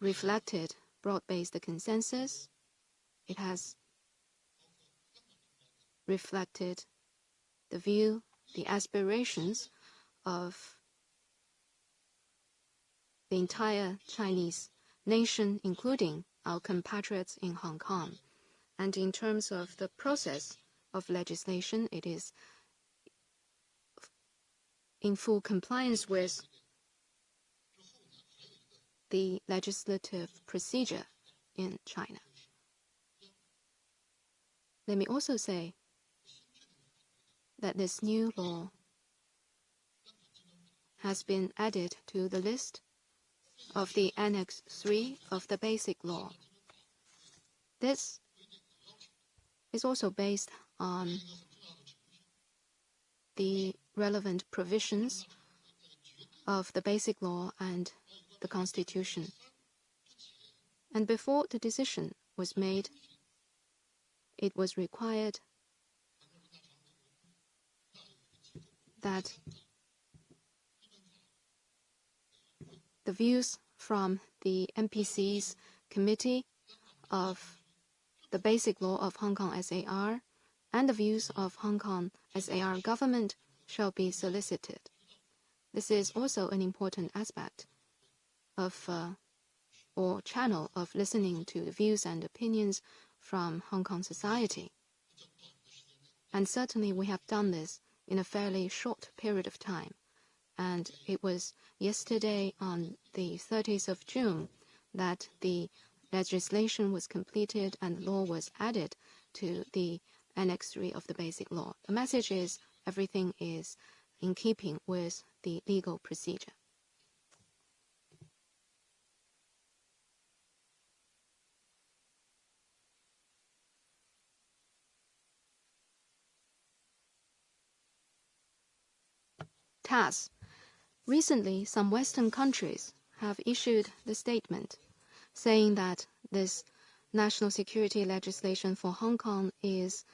reflected broad-based consensus. It has reflected the view, the aspirations of the entire Chinese nation, including our compatriots in Hong Kong. And in terms of the process of legislation, it is in full compliance with the legislative procedure in China. Let me also say that this new law has been added to the list of the Annex 3 of the Basic Law. This is also based on the relevant provisions of the Basic Law and the Constitution. And before the decision was made, it was required that the views from the NPC's Committee of the Basic Law of Hong Kong SAR and the views of Hong Kong SAR government shall be solicited. This is also an important aspect of or channel of listening to the views and opinions from Hong Kong society. And certainly we have done this in a fairly short period of time. And it was yesterday on the 30th of June that the legislation was completed and law was added to the Annex 3 of the Basic Law. The message is everything is in keeping with the legal procedure. TAS. Recently, some Western countries have issued the statement saying that this national security legislation for Hong Kong is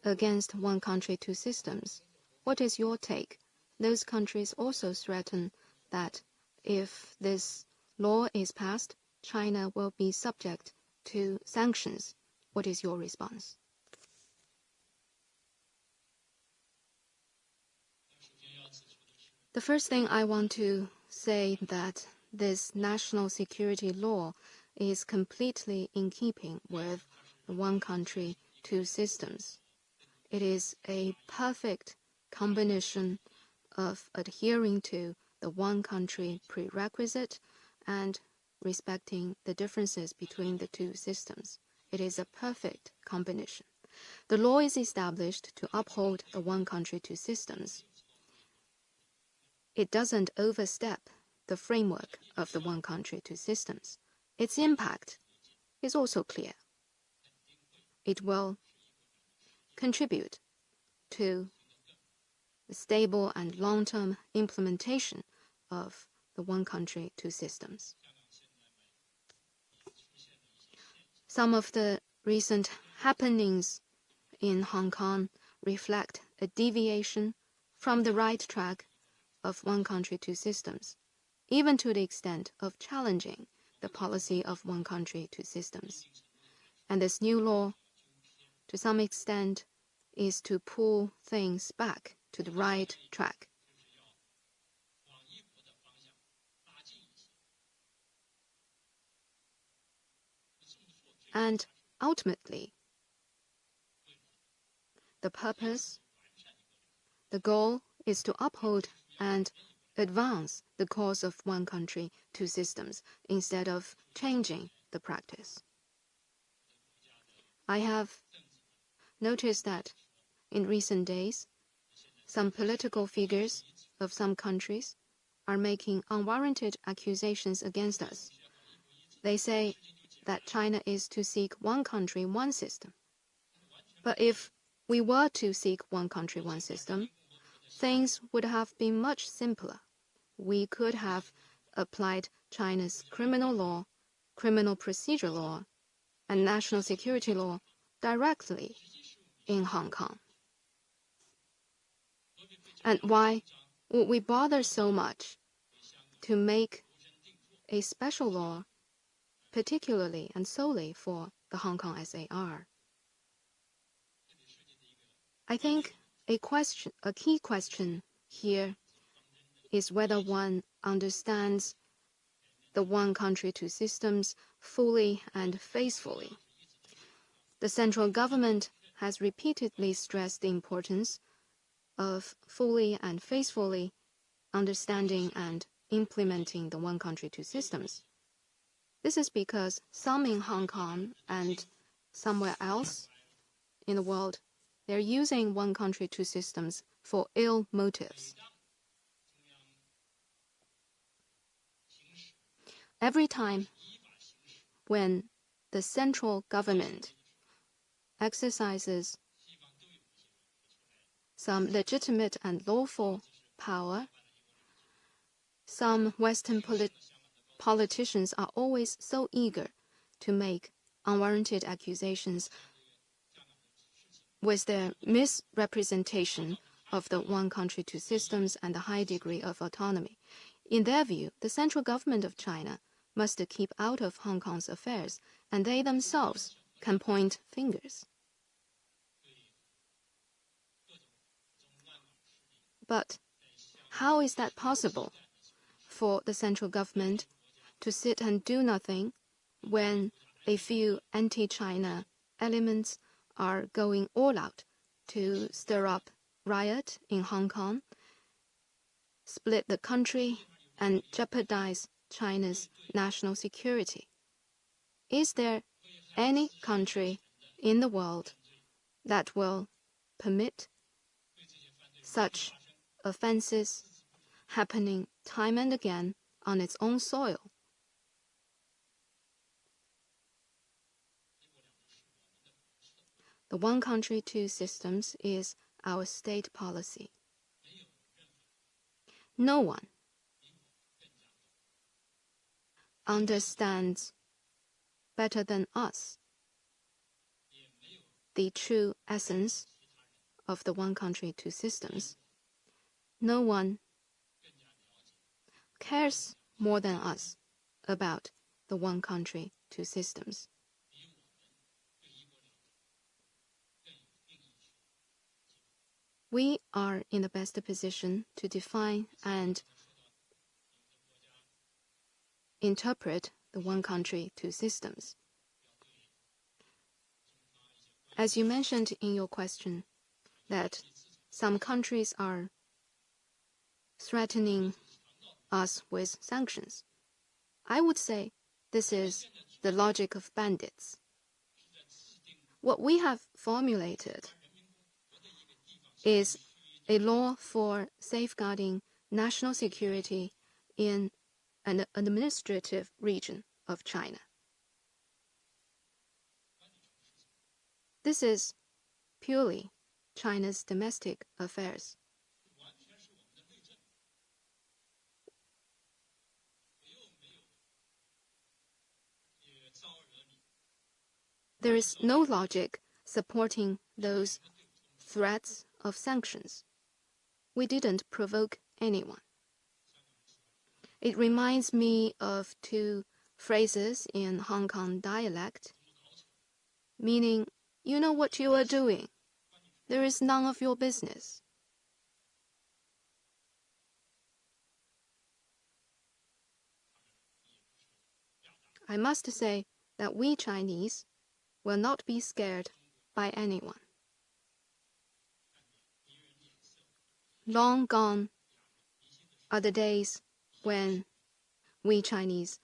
against one country, two systems. What is your take? Those countries also threaten that if this law is passed, China will be subject to sanctions. What is your response? The first thing I want to say that this national security law is completely in keeping with the one country, two systems. It is a perfect combination of adhering to the one country prerequisite and respecting the differences between the two systems. It is a perfect combination. The law is established to uphold the one country, two systems. It doesn't overstep the framework of the one country, two systems. Its impact is also clear. It will contribute to the stable and long-term implementation of the one country, two systems. Some of the recent happenings in Hong Kong reflect a deviation from the right track of one country, two systems, even to the extent of challenging the policy of one country, two systems. And this new law, to some extent, is to pull things back to the right track. And ultimately, the purpose, the goal is to uphold and advance the cause of one country, two systems, instead of changing the practice. I have noticed that in recent days, some political figures of some countries are making unwarranted accusations against us. They say that China is to seek one country, one system. But if we were to seek one country, one system, things would have been much simpler. We could have applied China's criminal law, criminal procedure law, and national security law directly in Hong Kong. And why would we bother so much to make a special law particularly and solely for the Hong Kong SAR. I think a key question here is whether one understands the one country, two systems fully and faithfully. The central government has repeatedly stressed the importance of fully and faithfully understanding and implementing the one country, two systems. This is because some in Hong Kong and somewhere else in the world, they're using one country, two systems for ill motives. Every time when the central government exercises some legitimate and lawful power, some Western politicians are always so eager to make unwarranted accusations with their misrepresentation of the one country, two systems and the high degree of autonomy. In their view, the central government of China must keep out of Hong Kong's affairs, and they themselves can point fingers. But how is that possible for the central government to sit and do nothing when a few anti-China elements are going all out to stir up riot in Hong Kong, split the country, and jeopardize China's national security? Is there any country in the world that will permit such offenses happening time and again on its own soil? The one country, two systems is our state policy. No one understands better than us the true essence of the one country, two systems. No one cares more than us about the one country, two systems. We are in the best position to define and interpret the one country, two systems. As you mentioned in your question, that some countries are threatening us with sanctions. I would say this is the logic of bandits. What we have formulated is a law for safeguarding national security in an administrative region of China. This is purely China's domestic affairs. There is no logic supporting those threats of sanctions. We didn't provoke anyone. It reminds me of two phrases in Hong Kong dialect, meaning, you know what you are doing. There is none of your business. I must say that we Chinese will not be scared by anyone. Long gone are the days when we Chinese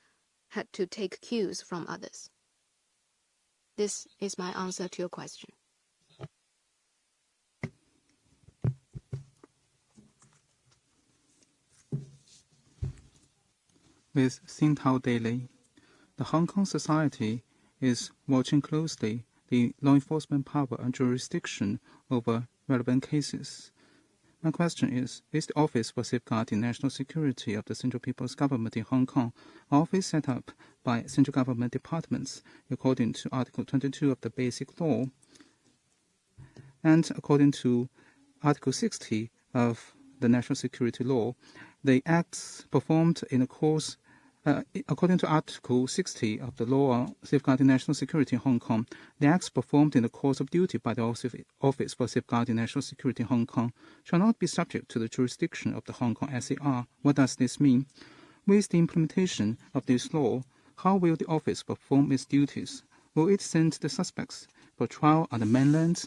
had to take cues from others. This is my answer to your question. With Xintao Daily, the Hong Kong society is watching closely the law enforcement power and jurisdiction over relevant cases. My question is the Office for Safeguarding National Security of the Central People's Government in Hong Kong, an office set up by central government departments according to Article 22 of the Basic Law and according to Article 60 of the National Security Law, the acts performed in the course According to Article 60 of the Law on Safeguarding National Security in Hong Kong, the acts performed in the course of duty by the Office for Safeguarding National Security in Hong Kong shall not be subject to the jurisdiction of the Hong Kong SAR. What does this mean? With the implementation of this law, how will the office perform its duties? Will it send the suspects for trial on the mainland?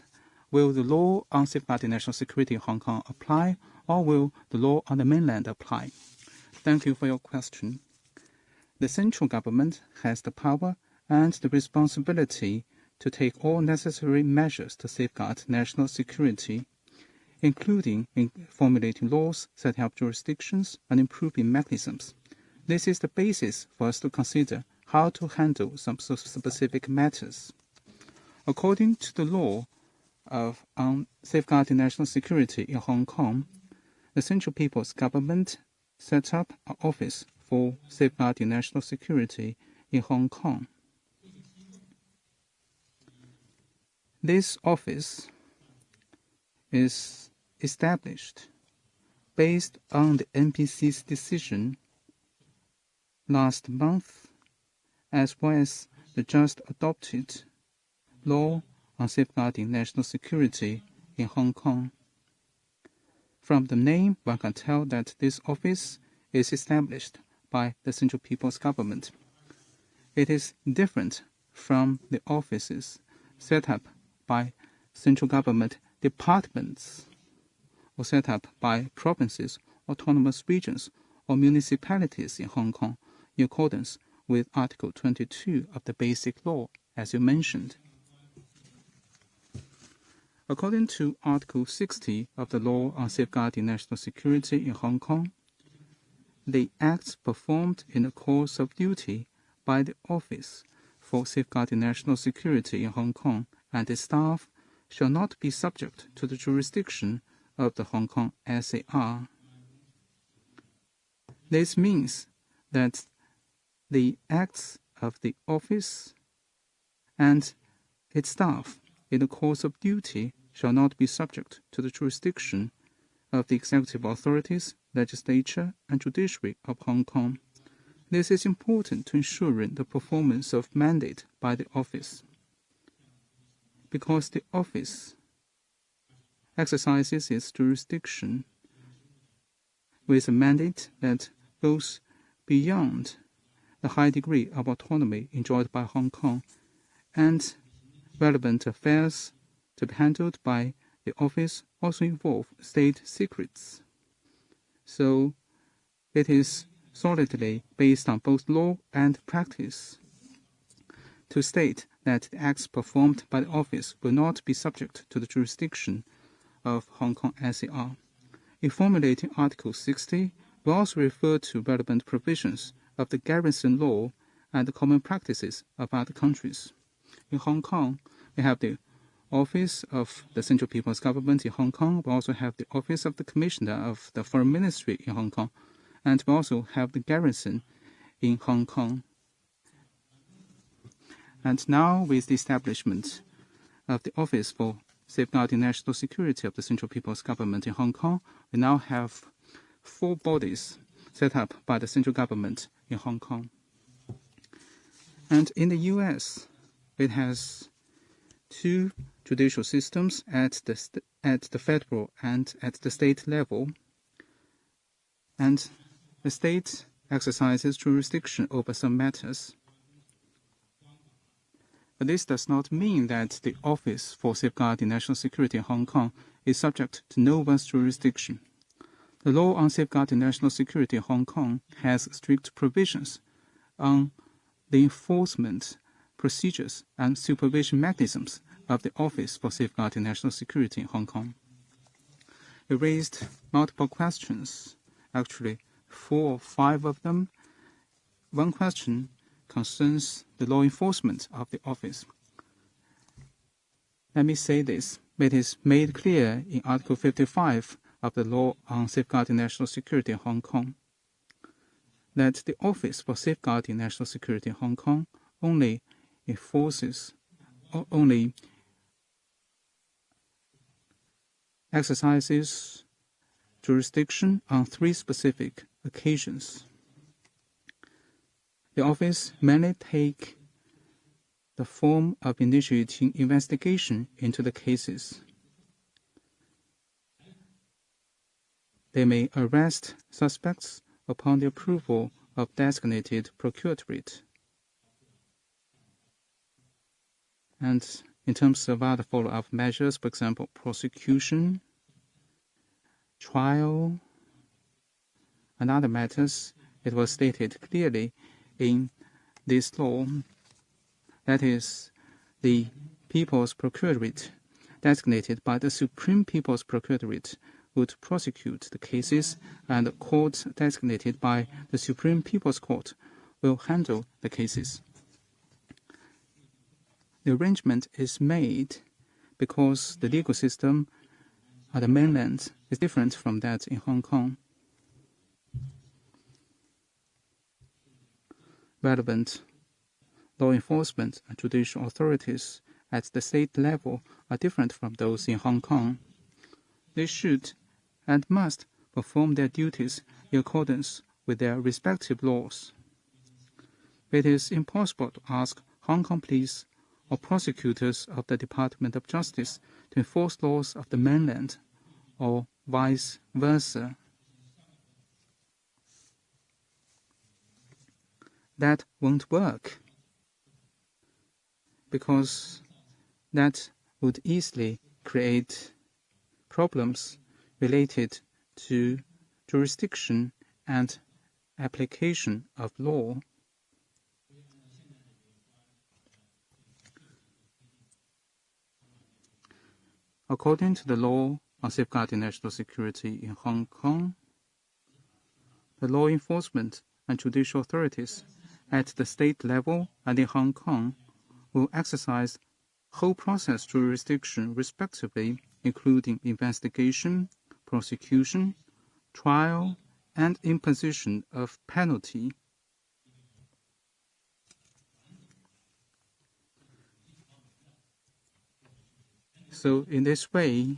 Will the law on safeguarding national security in Hong Kong apply, or will the law on the mainland apply? Thank you for your question. The central government has the power and the responsibility to take all necessary measures to safeguard national security, including in formulating laws, setting up jurisdictions, and improving mechanisms. This is the basis for us to consider how to handle some specific matters. According to the law on safeguarding national security in Hong Kong, the Central People's Government set up an office for safeguarding national security in Hong Kong. This office is established based on the NPC's decision last month, as well as the just adopted law on safeguarding national security in Hong Kong. From the name, one can tell that this office is established by the Central People's Government. It is different from the offices set up by central government departments or set up by provinces, autonomous regions, or municipalities in Hong Kong in accordance with Article 22 of the Basic Law, as you mentioned. According to Article 60 of the Law on Safeguarding National Security in Hong Kong, the acts performed in the course of duty by the Office for Safeguarding National Security in Hong Kong and its staff shall not be subject to the jurisdiction of the Hong Kong SAR. This means that the acts of the Office and its staff in the course of duty shall not be subject to the jurisdiction of the executive authorities, legislature, and judiciary of Hong Kong. This is important to ensuring the performance of mandate by the office, because the office exercises its jurisdiction with a mandate that goes beyond the high degree of autonomy enjoyed by Hong Kong, and relevant affairs to be handled by the office also involve state secrets. So it is solidly based on both law and practice to state that the acts performed by the office will not be subject to the jurisdiction of Hong Kong SAR. In formulating Article 60, we also refer to relevant provisions of the garrison law and the common practices of other countries. In Hong Kong, we have the Office of the Central People's Government in Hong Kong. We also have the Office of the Commissioner of the Foreign Ministry in Hong Kong. And we also have the garrison in Hong Kong. And now, with the establishment of the Office for Safeguarding National Security of the Central People's Government in Hong Kong, we now have 4 bodies set up by the central government in Hong Kong. And in the U.S., it has 2 judicial systems at the federal and at the state level. And the state exercises jurisdiction over some matters. But this does not mean that the Office for Safeguarding National Security in Hong Kong is subject to no one's jurisdiction. The law on safeguarding national security in Hong Kong has strict provisions on the enforcement procedures and supervision mechanisms of the Office for Safeguarding National Security in Hong Kong. It raised multiple questions, actually 4 or 5 of them. One question concerns the law enforcement of the office. Let me say this. It is made clear in Article 55 of the Law on Safeguarding National Security in Hong Kong that the Office for Safeguarding National Security in Hong Kong only exercises jurisdiction on 3 specific occasions. The office mainly take the form of initiating investigation into the cases. They may arrest suspects upon the approval of designated procuratorate. And in terms of other follow-up measures, for example, prosecution, trial, and other matters, it was stated clearly in this law, that is, the People's Procuratorate, designated by the Supreme People's Procuratorate, would prosecute the cases, and the court designated by the Supreme People's Court will handle the cases. The arrangement is made because the legal system at the mainland is different from that in Hong Kong. Relevant law enforcement and judicial authorities at the state level are different from those in Hong Kong. They should and must perform their duties in accordance with their respective laws. It is impossible to ask Hong Kong police or prosecutors of the Department of Justice to enforce laws of the mainland or vice versa. That won't work, because that would easily create problems related to jurisdiction and application of law. According to the law on safeguarding national security in Hong Kong, the law enforcement and judicial authorities at the state level and in Hong Kong will exercise whole process jurisdiction respectively, including investigation, prosecution, trial, and imposition of penalty. So in this way,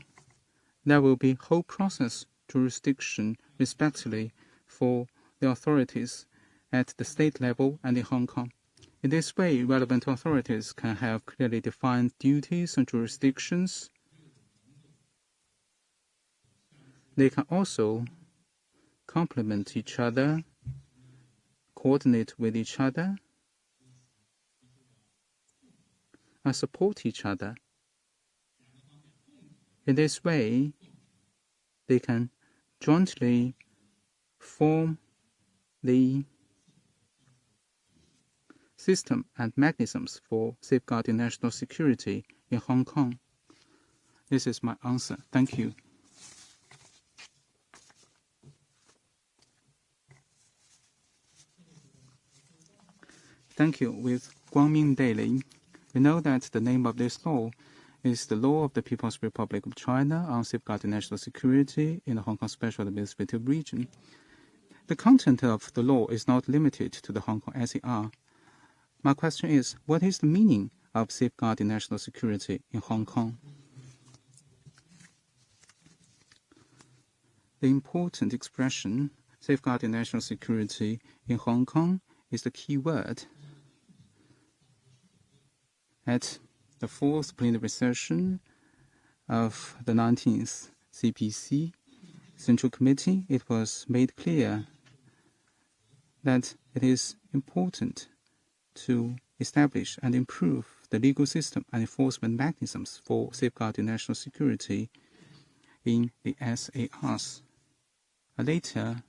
there will be whole process jurisdiction respectively for the authorities at the state level and in Hong Kong. In this way, relevant authorities can have clearly defined duties and jurisdictions. They can also complement each other, coordinate with each other, and support each other. In this way, they can jointly form the system and mechanisms for safeguarding national security in Hong Kong. This is my answer. Thank you. Thank you. With Guangming Daily, we know that the name of this law is the Law of the People's Republic of China on safeguarding national security in the Hong Kong Special Administrative Region. The content of the law is not limited to the Hong Kong SAR. My question is, what is the meaning of safeguarding national security in Hong Kong? The important expression, safeguarding national security in Hong Kong, is the key word. At the fourth plenary session of the 19th CPC Central Committee, it was made clear that it is important to establish and improve the legal system and enforcement mechanisms for safeguarding national security in the SARs. Later,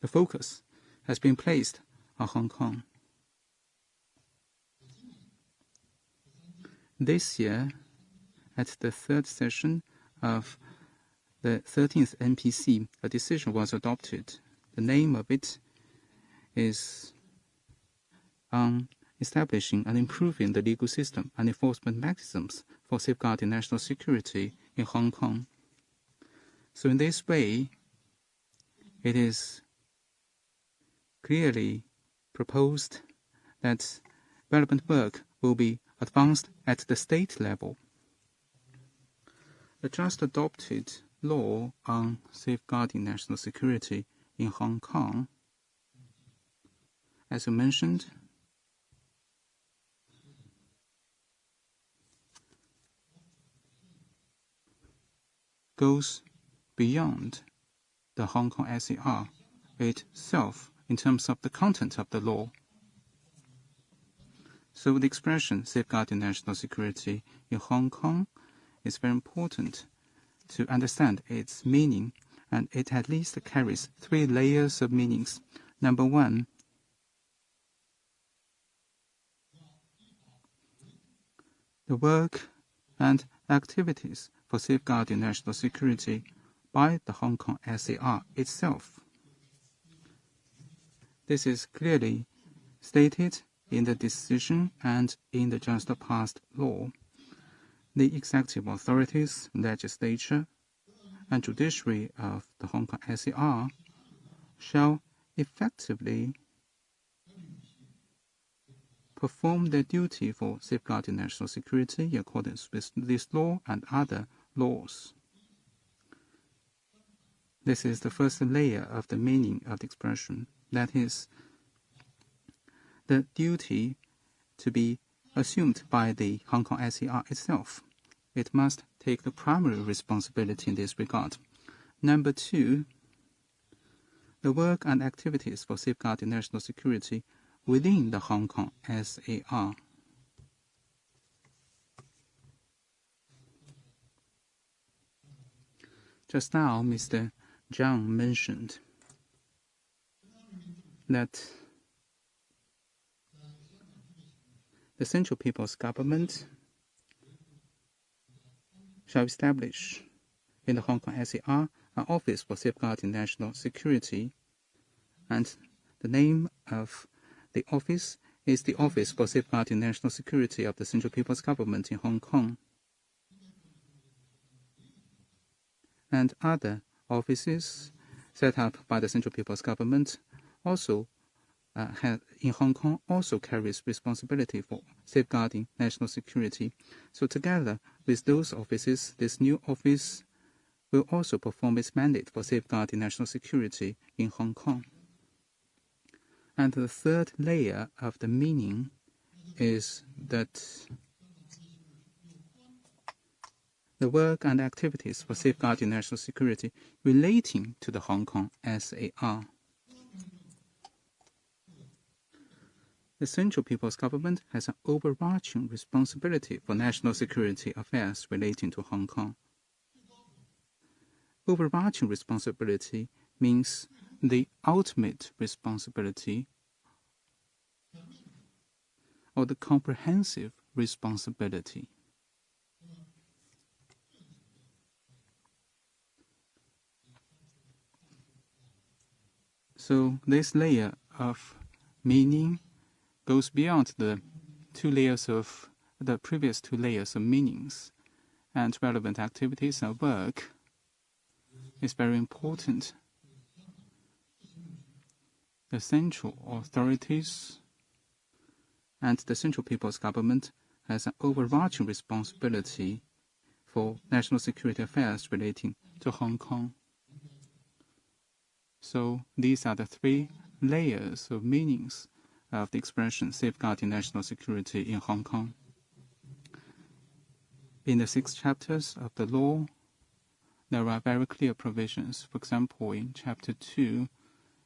the focus has been placed on Hong Kong. This year, at the third session of the 13th NPC, a decision was adopted. The name of it is on establishing and improving the legal system and enforcement mechanisms for safeguarding national security in Hong Kong. So in this way, it is clearly proposed that relevant work will be advanced at the state level. The just adopted law on safeguarding national security in Hong Kong as you mentioned, goes beyond the Hong Kong SAR itself in terms of the content of the law. So the expression safeguarding national security in Hong Kong is very important to understand its meaning, and it at least carries 3 layers of meanings. Number 1, the work and activities for safeguarding national security by the Hong Kong SAR itself. This is clearly stated in the decision and in the just passed law. The executive authorities, legislature, and judiciary of the Hong Kong SAR shall effectively perform their duty for safeguarding national security in accordance with this law and other laws. This is the first layer of the meaning of the expression, that is, the duty to be assumed by the Hong Kong SAR itself. It must take the primary responsibility in this regard. Number 2, the work and activities for safeguarding national security within the Hong Kong SAR. Just now, Mr. Zhang mentioned that the Central People's Government shall establish in the Hong Kong SAR an Office for Safeguarding National Security, and the name of the office is the Office for Safeguarding National Security of the Central People's Government in Hong Kong. And other offices set up by the Central People's Government also in Hong Kong also carries responsibility for safeguarding national security. So together with those offices, this new office will also perform its mandate for safeguarding national security in Hong Kong. And the third layer of the meaning is that the work and activities for safeguarding national security relating to the Hong Kong SAR. The Central People's Government has an overarching responsibility for national security affairs relating to Hong Kong. Overarching responsibility means the ultimate responsibility or the comprehensive responsibility. So this layer of meaning goes beyond the previous 2 layers of meanings, and relevant activities and work is very important. The central authorities and the Central People's Government has an overarching responsibility for national security affairs relating to Hong Kong. So these are the 3 layers of meanings of the expression safeguarding national security in Hong Kong. In the 6 chapters of the law, there are very clear provisions. For example, in Chapter 2,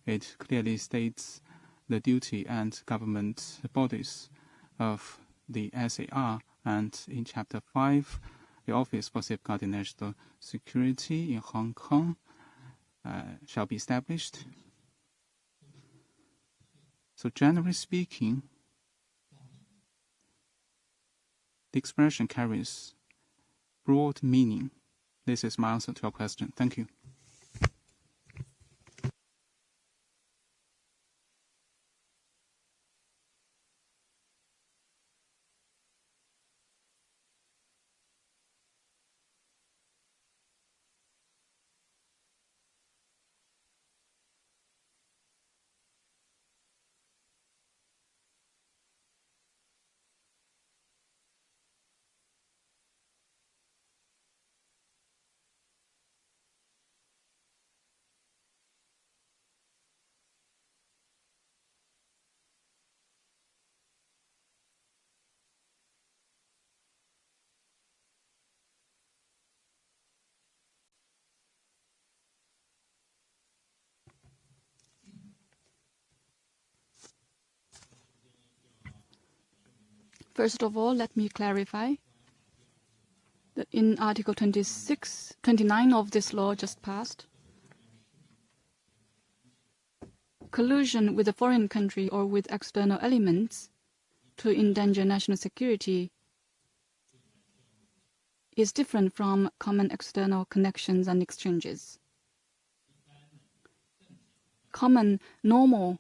it clearly states the duty and government bodies of the SAR, and in Chapter 5, the Office for Safeguarding National Security in Hong Kong shall be established. So generally speaking, the expression carries broad meaning. This is my answer to your question. Thank you. First of all, let me clarify that in Article 29 of this law just passed, collusion with a foreign country or with external elements to endanger national security is different from common external connections and exchanges. Common, normal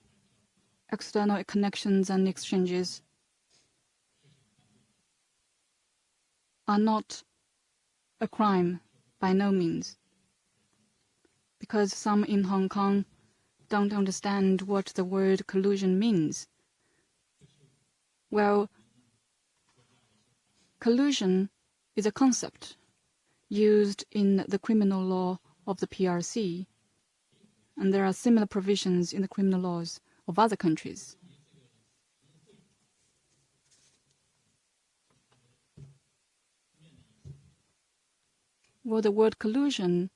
external connections and exchanges are not a crime, by no means, because some in Hong Kong don't understand what the word collusion means. Well, collusion is a concept used in the criminal law of the PRC, and there are similar provisions in the criminal laws of other countries. Well, the word collusion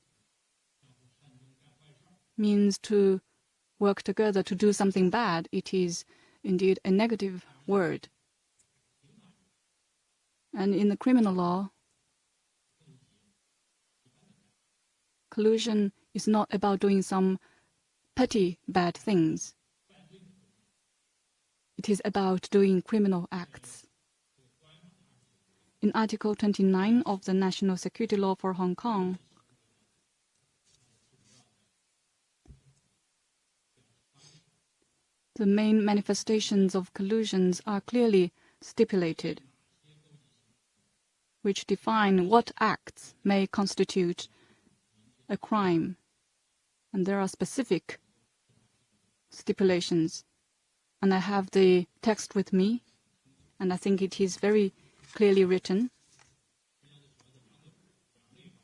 means to work together to do something bad. It is indeed a negative word. And in the criminal law, collusion is not about doing some petty bad things. It is about doing criminal acts. In Article 29 of the National Security Law for Hong Kong, the main manifestations of collusions are clearly stipulated, which define what acts may constitute a crime. And there are specific stipulations. And I have the text with me, and I think it is very clearly written.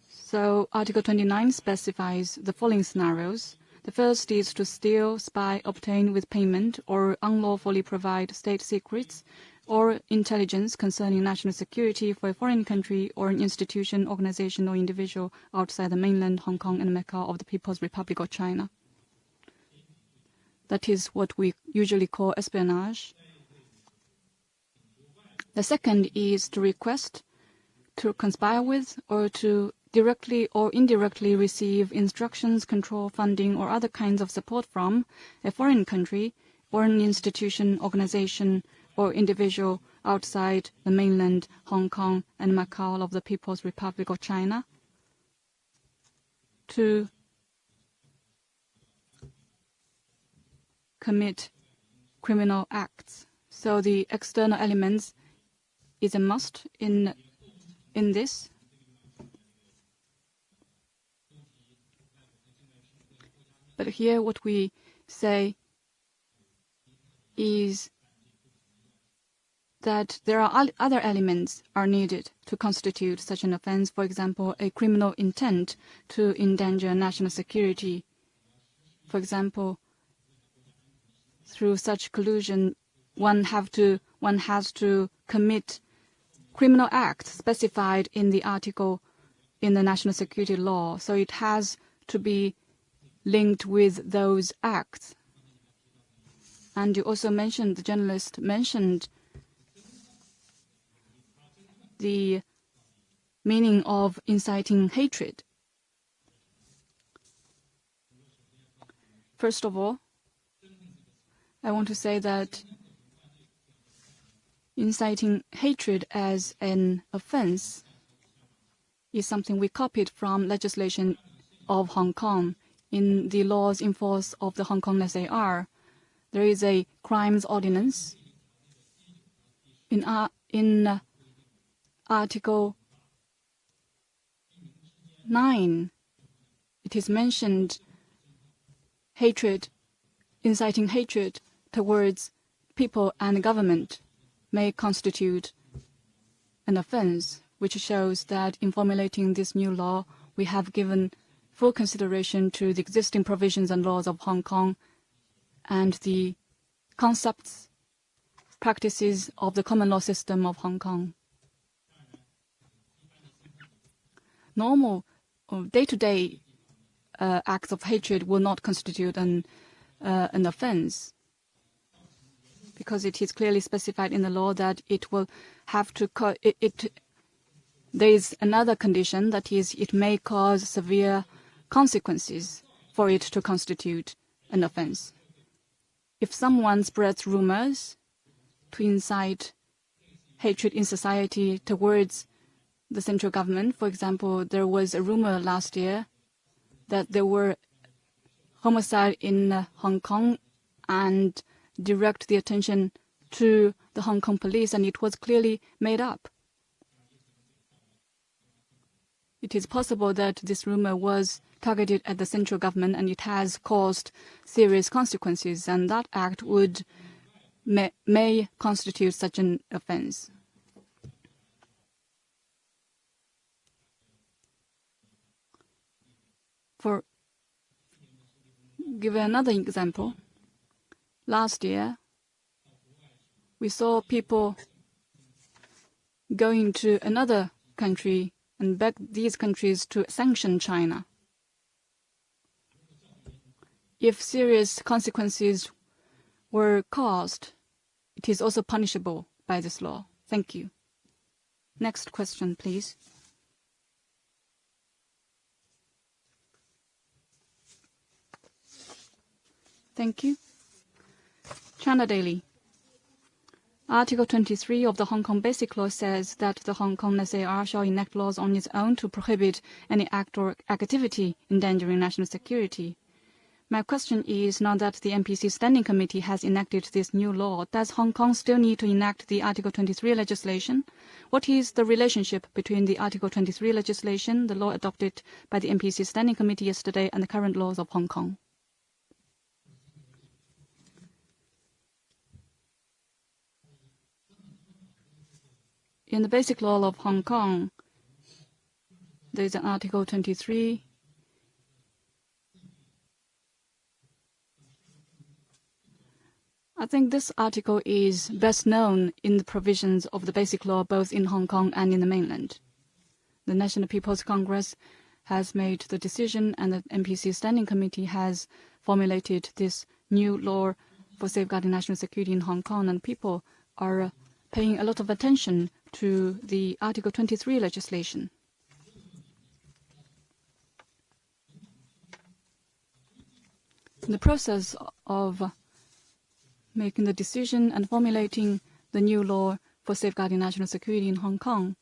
So Article 29 specifies the following scenarios. The first is to steal, spy, obtain with payment, or unlawfully provide state secrets or intelligence concerning national security for a foreign country or an institution, organization, or individual outside the mainland, Hong Kong, and Macau of the People's Republic of China. That is what we usually call espionage. The second is to request, to conspire with, or to directly or indirectly receive instructions, control, funding, or other kinds of support from a foreign country or an institution, organization, or individual outside the mainland, Hong Kong, and Macau of the People's Republic of China, to commit criminal acts. So the external elements is a must in this. But here what we say is that there are other elements are needed to constitute such an offense. For example, a criminal intent to endanger national security. For example, through such collusion, one has to commit criminal acts specified in the article in the national security law. So it has to be linked with those acts. And you also mentioned, the journalist mentioned, the meaning of inciting hatred. First of all, I want to say that inciting hatred as an offense is something we copied from legislation of Hong Kong. In the laws in force of the Hong Kong SAR, there is a crimes ordinance. In Article 9, it is mentioned hatred, inciting hatred towards people and government may constitute an offense, which shows that in formulating this new law, we have given full consideration to the existing provisions and laws of Hong Kong and the concepts, practices of the common law system of Hong Kong. Normal day-to-day acts of hatred will not constitute an offense. because it is clearly specified in the law that it will have to there is another condition, that is, it may cause severe consequences for it to constitute an offense. If someone spreads rumors to incite hatred in society towards the central government, for example, there was a rumor last year that there were homicide in Hong Kong, and direct the attention to the Hong Kong police, and it was clearly made up. It is possible that this rumor was targeted at the central government and it has caused serious consequences, and that act may constitute such an offense. Give another example. Last year, we saw people going to another country and beg these countries to sanction China. If serious consequences were caused, it is also punishable by this law. Thank you. Next question, please. Thank you. China Daily. Article 23 of the Hong Kong Basic Law says that the Hong Kong SAR shall enact laws on its own to prohibit any act or activity endangering national security. My question is, now that the NPC Standing Committee has enacted this new law, does Hong Kong still need to enact the Article 23 legislation? What is the relationship between the Article 23 legislation, the law adopted by the NPC Standing Committee yesterday, and the current laws of Hong Kong? In the Basic Law of Hong Kong, there is an Article 23. I think this article is best known in the provisions of the Basic Law both in Hong Kong and in the mainland. The National People's Congress has made the decision, and the NPC Standing Committee has formulated this new law for safeguarding national security in Hong Kong, and people are paying a lot of attention to the Article 23 legislation. In the process of making the decision and formulating the new law for safeguarding national security in Hong Kong,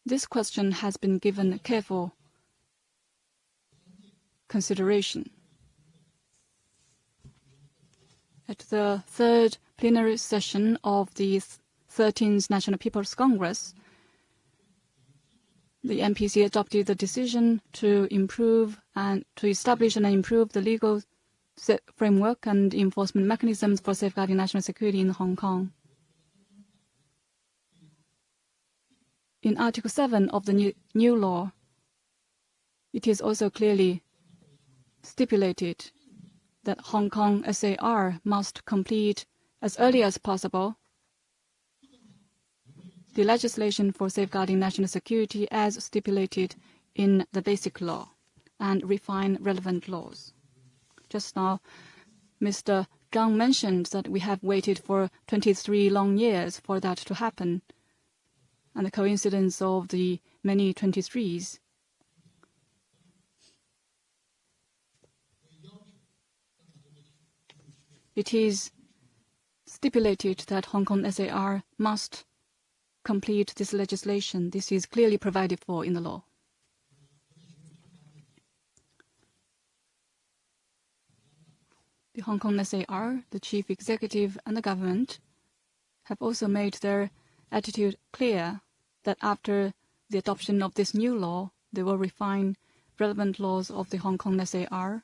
this question has been given careful consideration. At the third plenary session of the 13th National People's Congress, the NPC adopted the decision to establish and improve the legal framework and enforcement mechanisms for safeguarding national security in Hong Kong. In Article 7 of the new law, it is also clearly stipulated that Hong Kong SAR must complete as early as possible the legislation for safeguarding national security as stipulated in the Basic Law and refine relevant laws. Just now, Mr. Zhang mentioned that we have waited for 23 long years for that to happen, and the coincidence of the many 23s. It is stipulated that Hong Kong SAR must complete this legislation. This is clearly provided for in the law. The Hong Kong SAR, the chief executive and the government have also made their attitude clear that after the adoption of this new law, they will refine relevant laws of the Hong Kong SAR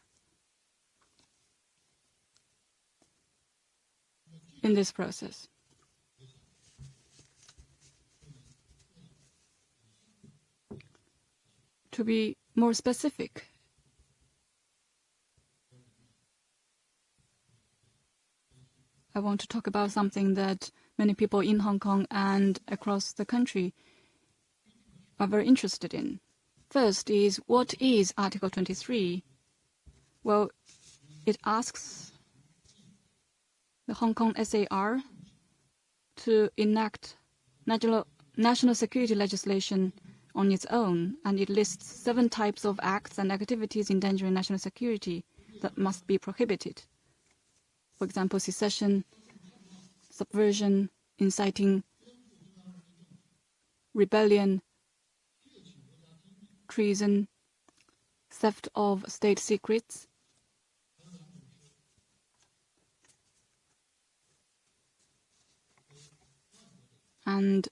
in this process. To be more specific, I want to talk about something that many people in Hong Kong and across the country are very interested in. First is, what is Article 23? Well, it asks the Hong Kong SAR to enact national security legislation on its own, and it lists 7 types of acts and activities endangering national security that must be prohibited. For example, secession, subversion, inciting rebellion, treason, theft of state secrets, and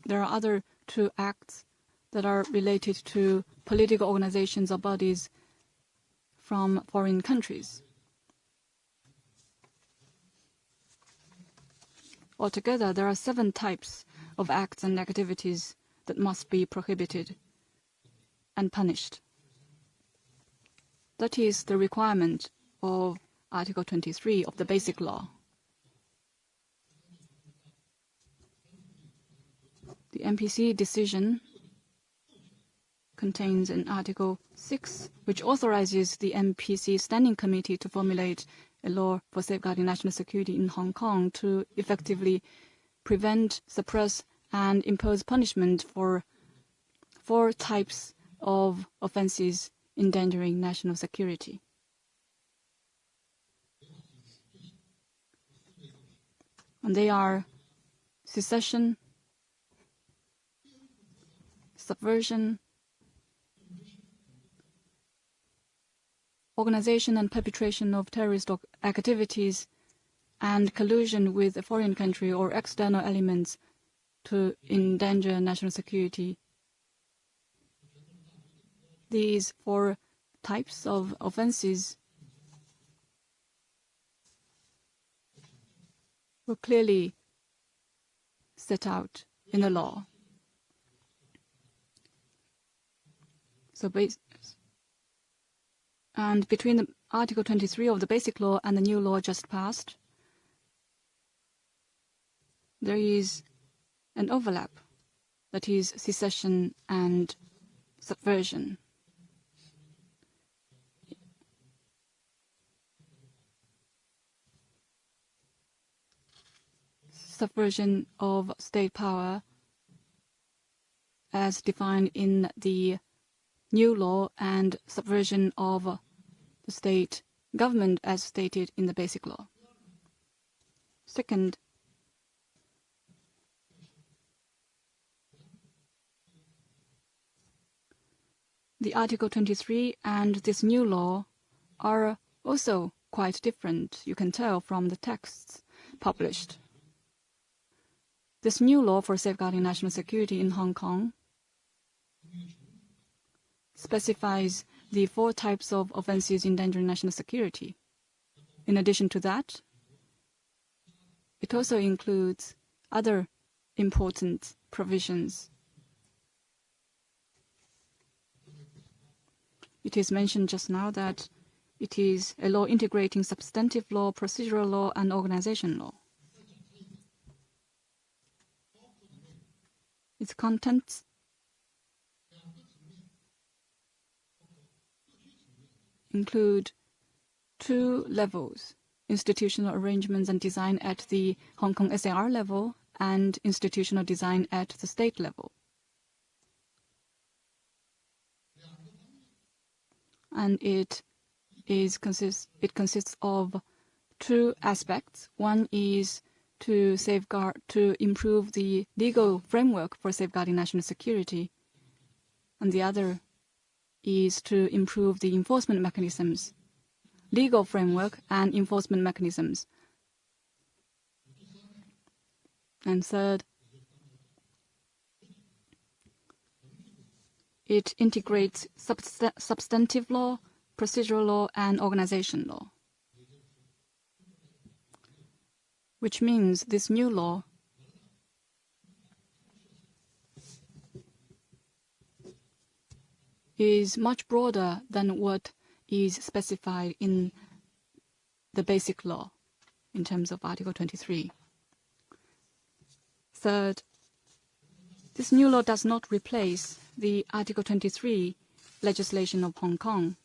there are other 2 acts that are related to political organizations or bodies from foreign countries. Altogether, there are 7 types of acts and activities that must be prohibited and punished. That is the requirement of Article 23 of the Basic Law. The MPC decision contains an Article 6, which authorizes the MPC Standing Committee to formulate a law for safeguarding national security in Hong Kong to effectively prevent, suppress, and impose punishment for 4 types of offenses endangering national security. And they are secession, subversion, organization and perpetration of terrorist activities, and collusion with a foreign country or external elements to endanger national security. These 4 types of offenses were clearly set out in the law. And between the Article 23 of the Basic Law and the new law just passed, there is an overlap, that is secession and subversion. Subversion of state power as defined in the new law, and subversion of the state government as stated in the Basic Law. Second, the Article 23 and this new law are also quite different, you can tell from the texts published. This new law for safeguarding national security in Hong Kong specifies the 4 types of offenses endangering national security. In addition to that, it also includes other important provisions. It is mentioned just now that it is a law integrating substantive law, procedural law, and organization law. Its contents include 2 levels: institutional arrangements and design at the Hong Kong SAR level and institutional design at the state level. And it consists of 2 aspects. One is to improve the legal framework for safeguarding national security, and the other is to improve the enforcement mechanisms, legal framework and enforcement mechanisms. And third, it integrates substantive law, procedural law, and organization law, which means this new law is much broader than what is specified in the Basic Law in terms of Article 23. Third, this new law does not replace the Article 23 legislation of Hong Kong.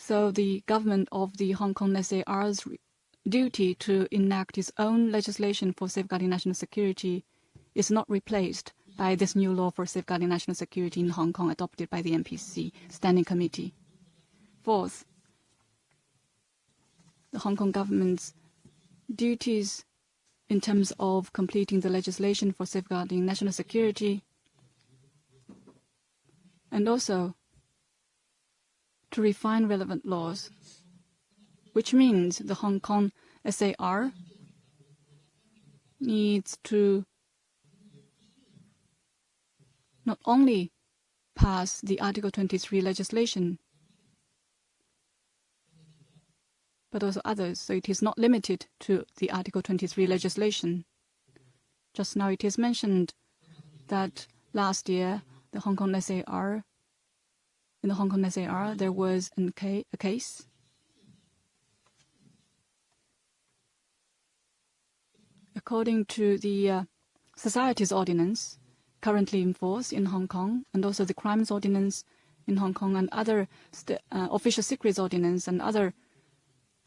So the government of the Hong Kong SAR's duty to enact its own legislation for safeguarding national security is not replaced by this new law for safeguarding national security in Hong Kong adopted by the MPC Standing Committee. Fourth, the Hong Kong government's duties in terms of completing the legislation for safeguarding national security, and also to refine relevant laws, which means the Hong Kong SAR needs to not only pass the Article 23 legislation, but also others. So it is not limited to the Article 23 legislation. Just now it is mentioned that last year in the Hong Kong SAR there was a case according to the Societies Ordinance currently in force in Hong Kong, and also the Crimes Ordinance in Hong Kong, and other Official Secrets Ordinance and other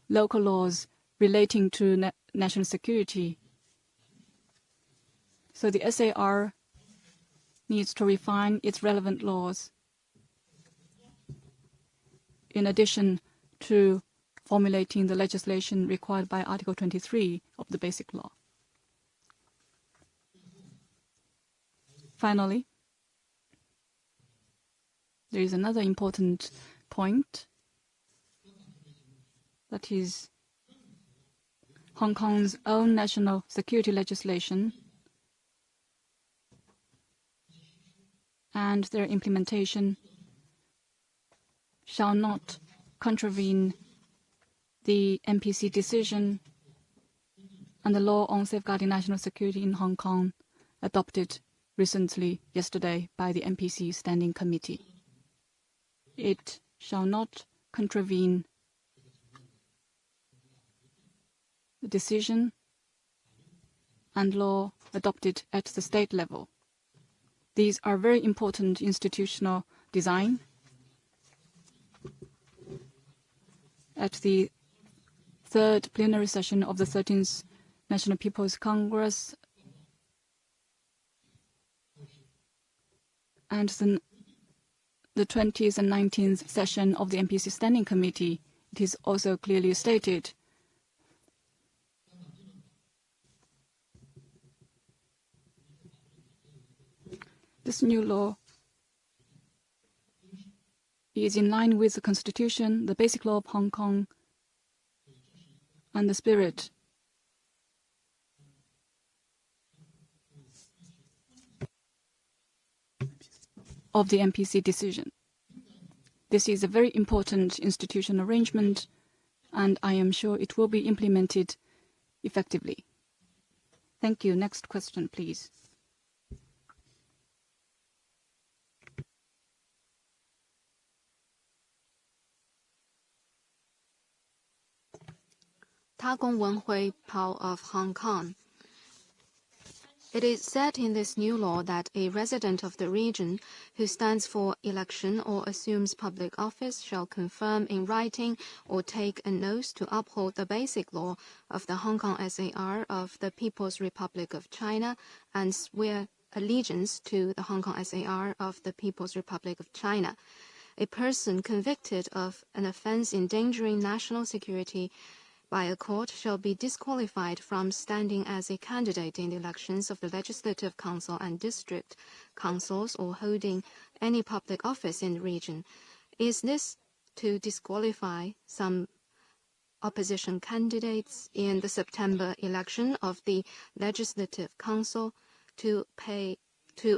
local laws relating to national security. So the SAR needs to refine its relevant laws in addition to formulating the legislation required by Article 23 of the Basic Law. Finally, there is another important point, that is Hong Kong's own national security legislation and their implementation shall not contravene the MPC decision and the law on safeguarding national security in Hong Kong adopted recently yesterday by the MPC Standing Committee. It shall not contravene the decision and law adopted at the state level. These are very important institutional design. At the third plenary session of the 13th National People's Congress and the 20th and 19th session of the MPC Standing Committee, it is also clearly stated this new law is in line with the Constitution, the Basic Law of Hong Kong, and the spirit of the MPC decision. This is a very important institutional arrangement, and I am sure it will be implemented effectively. Thank you. Next question, please. Ta Kung Wen-hui, Pao of Hong Kong. It is said in this new law that a resident of the region who stands for election or assumes public office shall confirm in writing or take an oath to uphold the basic law of the Hong Kong SAR of the People's Republic of China and swear allegiance to the Hong Kong SAR of the People's Republic of China. A person convicted of an offense endangering national security by a court shall be disqualified from standing as a candidate in the elections of the Legislative Council and District Councils or holding any public office in the region. Is this to disqualify some opposition candidates in the September election of the Legislative Council to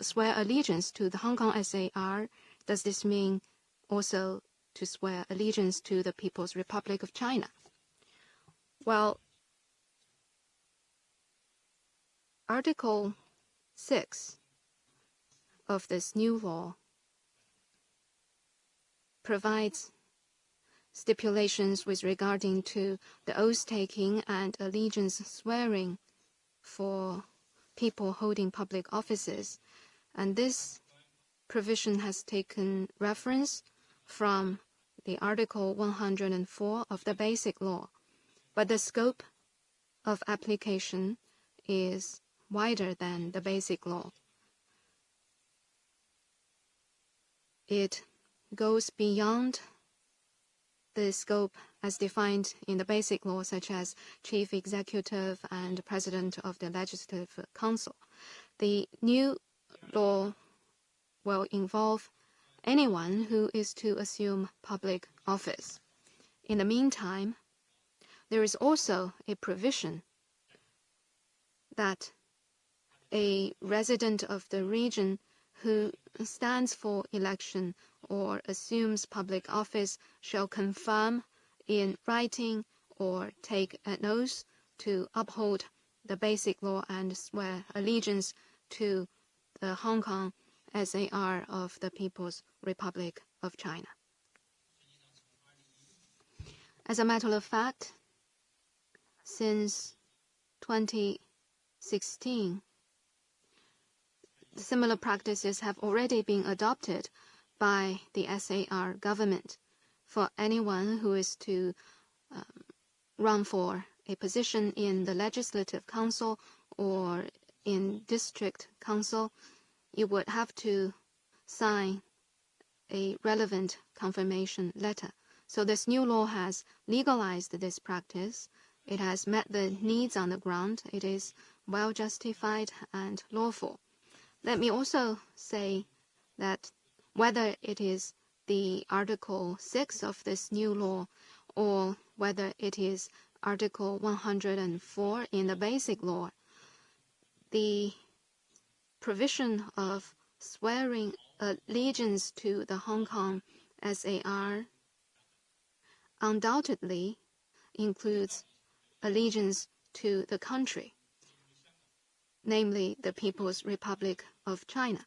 swear allegiance to the Hong Kong SAR? Does this mean also to swear allegiance to the People's Republic of China? Well, Article 6 of this new law provides stipulations with regarding to the oath-taking and allegiance swearing for people holding public offices. And this provision has taken reference from the Article 104 of the Basic Law, but the scope of application is wider than the Basic Law. It goes beyond the scope as defined in the Basic Law, such as Chief Executive and President of the Legislative Council. The new law will involve anyone who is to assume public office. In the meantime, there is also a provision that a resident of the region who stands for election or assumes public office shall confirm in writing or take an oath to uphold the Basic Law and swear allegiance to the Hong Kong SAR of the People's Republic of China. As a matter of fact, since 2016, similar practices have already been adopted by the SAR government for anyone who is to run for a position in the Legislative Council or in District Council. You would have to sign a relevant confirmation letter. So this new law has legalized this practice. It has met the needs on the ground. It is well justified and lawful. Let me also say that whether it is the Article 6 of this new law or whether it is Article 104 in the Basic Law, the provision of swearing allegiance to the Hong Kong SAR undoubtedly includes allegiance to the country, namely the People's Republic of China.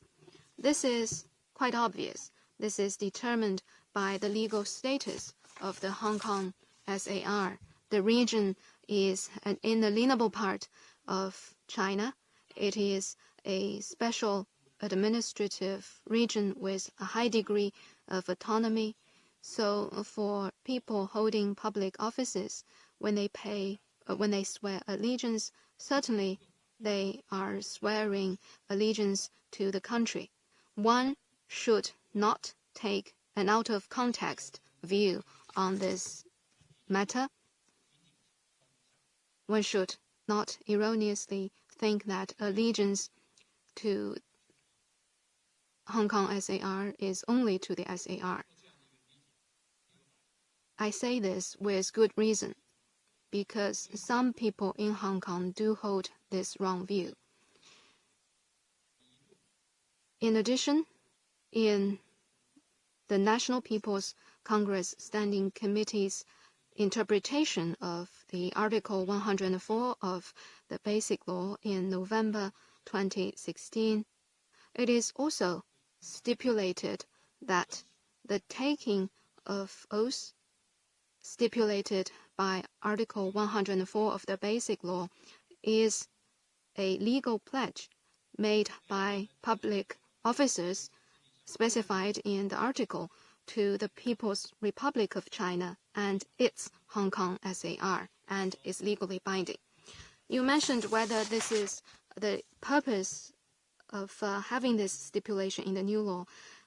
This is quite obvious. This is determined by the legal status of the Hong Kong SAR. The region is an inalienable part of China. It is a special administrative region with a high degree of autonomy. So for people holding public offices, when they swear allegiance, certainly they are swearing allegiance to the country. One should not take an out-of-context view on this matter. One should not erroneously think that allegiance to Hong Kong SAR is only to the SAR. I say this with good reason, because some people in Hong Kong do hold this wrong view. In addition, in the National People's Congress Standing Committee's interpretation of the Article 104 of the Basic Law in November 2016, it is also stipulated that the taking of oaths stipulated by Article 104 of the Basic Law is a legal pledge made by public officers specified in the article to the People's Republic of China and its Hong Kong SAR, and is legally binding. You mentioned whether this is the purpose of having this stipulation in the new law,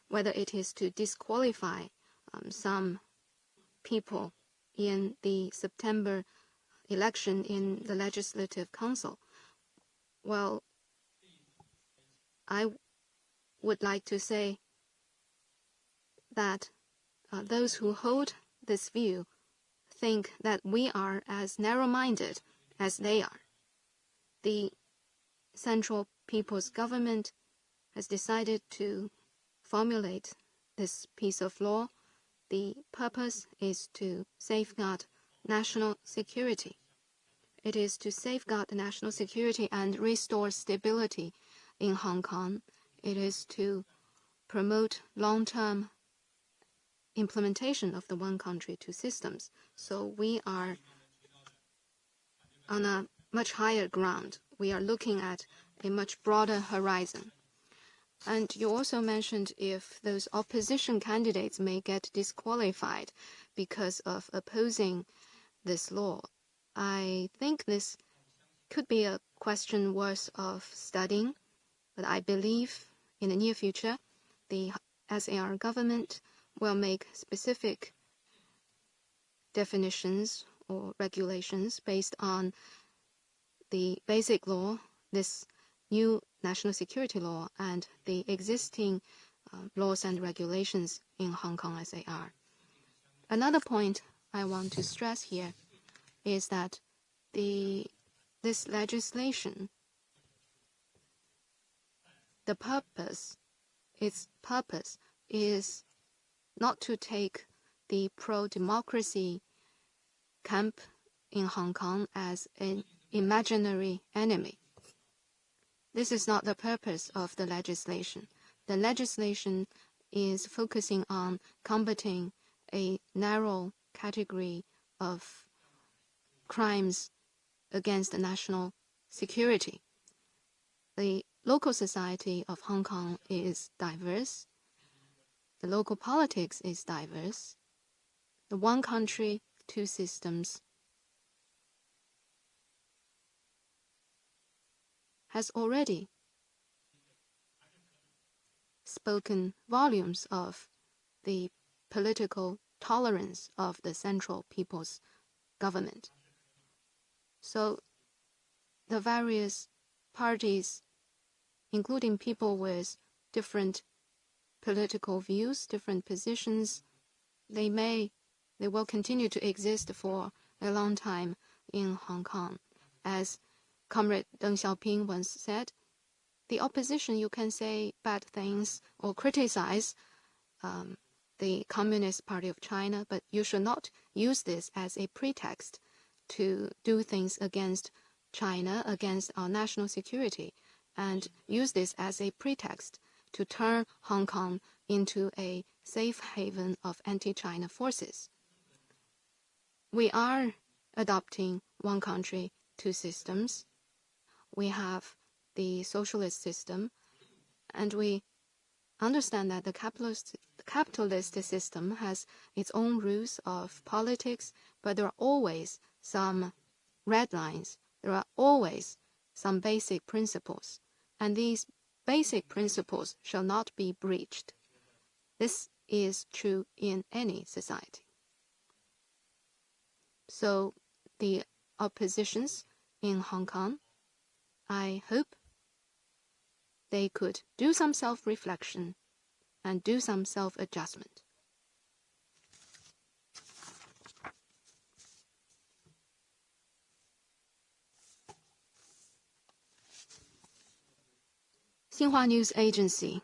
whether it is to disqualify some people in the September election in the Legislative Council. Well, I would like to say that those who hold this view think that we are as narrow-minded as they are. The Central People's Government has decided to formulate this piece of law. The purpose is to safeguard national security. It is to safeguard national security and restore stability in Hong Kong. It is to promote long-term implementation of the one country, two systems. So we are on a much higher ground. We are looking at a much broader horizon. And you also mentioned if those opposition candidates may get disqualified because of opposing this law. I think this could be a question worth of studying, but I believe in the near future, the SAR government will make specific definitions or regulations based on the basic law, this new national security law, and the existing laws and regulations in Hong Kong SAR. Another point I want to stress here is that this legislation, its purpose is not to take the pro-democracy camp in Hong Kong as an imaginary enemy. This is not the purpose of the legislation. The legislation is focusing on combating a narrow category of crimes against national security. The local society of Hong Kong is diverse. The local politics is diverse. The one country, two systems has already spoken volumes of the political tolerance of the Central People's Government. So the various parties, including people with different political views, different positions, they will continue to exist for a long time in Hong Kong. As Comrade Deng Xiaoping once said, the opposition, you can say bad things or criticize the Communist Party of China, but you should not use this as a pretext to do things against China, against our national security, and use this as a pretext to turn Hong Kong into a safe haven of anti-China forces. We are adopting one country, two systems. We have the socialist system, and we understand that the capitalist system has its own rules of politics, but there are always some red lines. There are always some basic principles, and these basic principles shall not be breached. This is true in any society. So the oppositions in Hong Kong, I hope they could do some self-reflection and do some self-adjustment. Xinhua News Agency.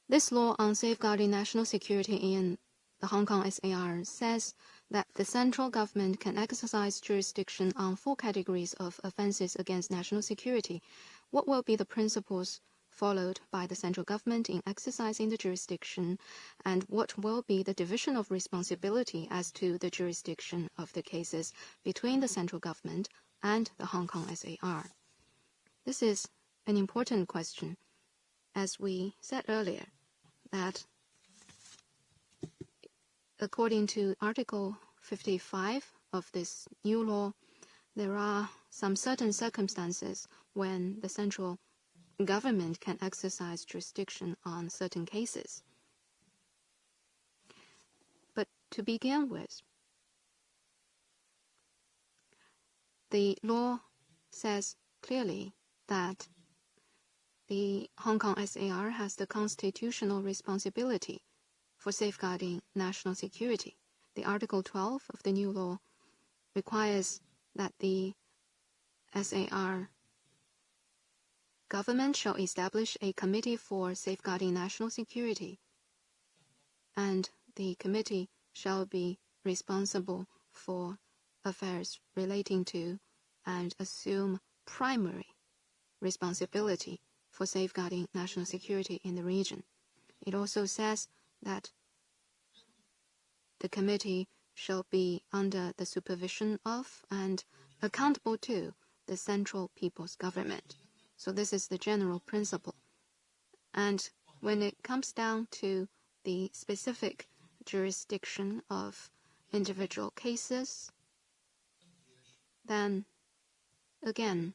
This law on safeguarding national security in the Hong Kong SAR says that the central government can exercise jurisdiction on 4 categories of offenses against national security. What will be the principles followed by the central government in exercising the jurisdiction, and what will be the division of responsibility as to the jurisdiction of the cases between the central government and the Hong Kong SAR? This is an important question. As we said earlier, that according to Article 55 of this new law, there are some certain circumstances when the central government can exercise jurisdiction on certain cases. But to begin with, the law says clearly that the Hong Kong SAR has the constitutional responsibility for safeguarding national security. The Article 12 of the new law requires that the SAR government shall establish a committee for safeguarding national security, and the committee shall be responsible for affairs relating to and assume primary responsibility for safeguarding national security in the region. It also says that the committee shall be under the supervision of and accountable to the Central People's Government. So this is the general principle. And when it comes down to the specific jurisdiction of individual cases, then again,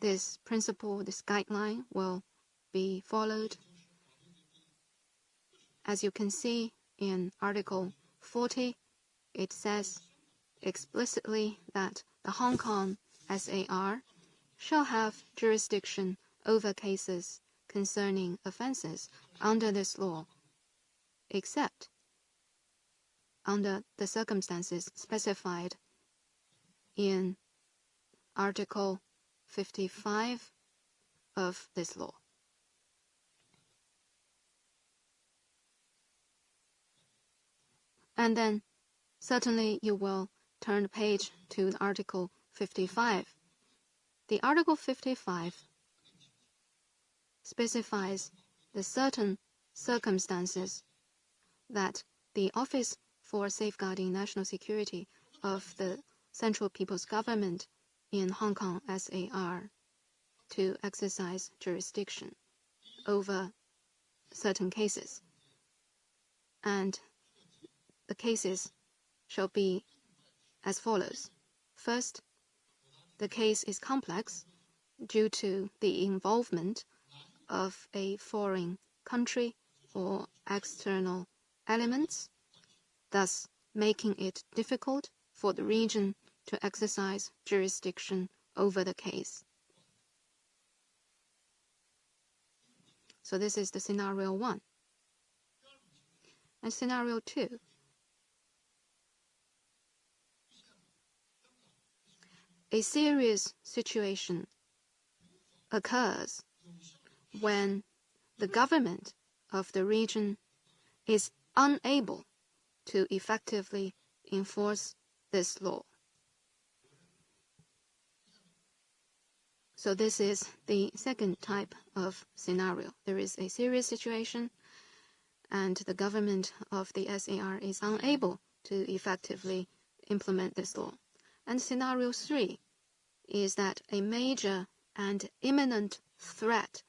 this principle, this guideline will be followed. As you can see in Article 40, it says explicitly that the Hong Kong SAR shall have jurisdiction over cases concerning offences under this law, except under the circumstances specified in Article 55 of this law. And then certainly you will turn the page to Article 55. The Article 55 specifies the certain circumstances that the Office for Safeguarding National Security of the Central People's Government in Hong Kong SAR to exercise jurisdiction over certain cases. And the cases shall be as follows. First, the case is complex due to the involvement of a foreign country or external elements, thus making it difficult for the region to exercise jurisdiction over the case. So this is the scenario 1. And scenario 2. A serious situation occurs when the government of the region is unable to effectively enforce this law. So this is the second type of scenario. There is a serious situation and the government of the SAR is unable to effectively implement this law. And scenario 3 is that a major and imminent threat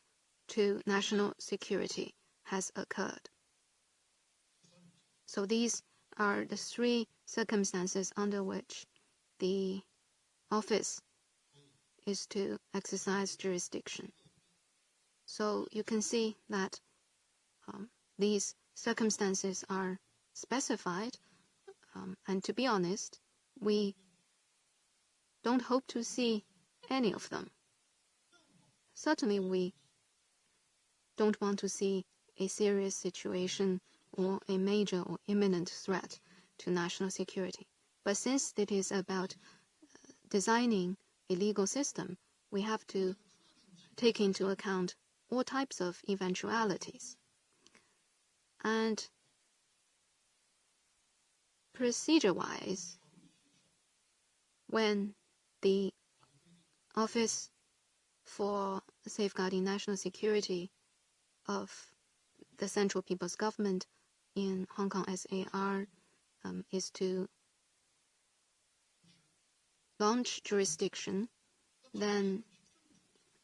to national security has occurred. So these are the 3 circumstances under which the office is to exercise jurisdiction. So you can see that these circumstances are specified, and to be honest, we don't hope to see any of them. Certainly we don't want to see a serious situation or a major or imminent threat to national security. But since it is about designing a legal system, we have to take into account all types of eventualities. And procedure-wise, when the Office for Safeguarding National Security of the Central People's Government in Hong Kong SAR is to launch jurisdiction, then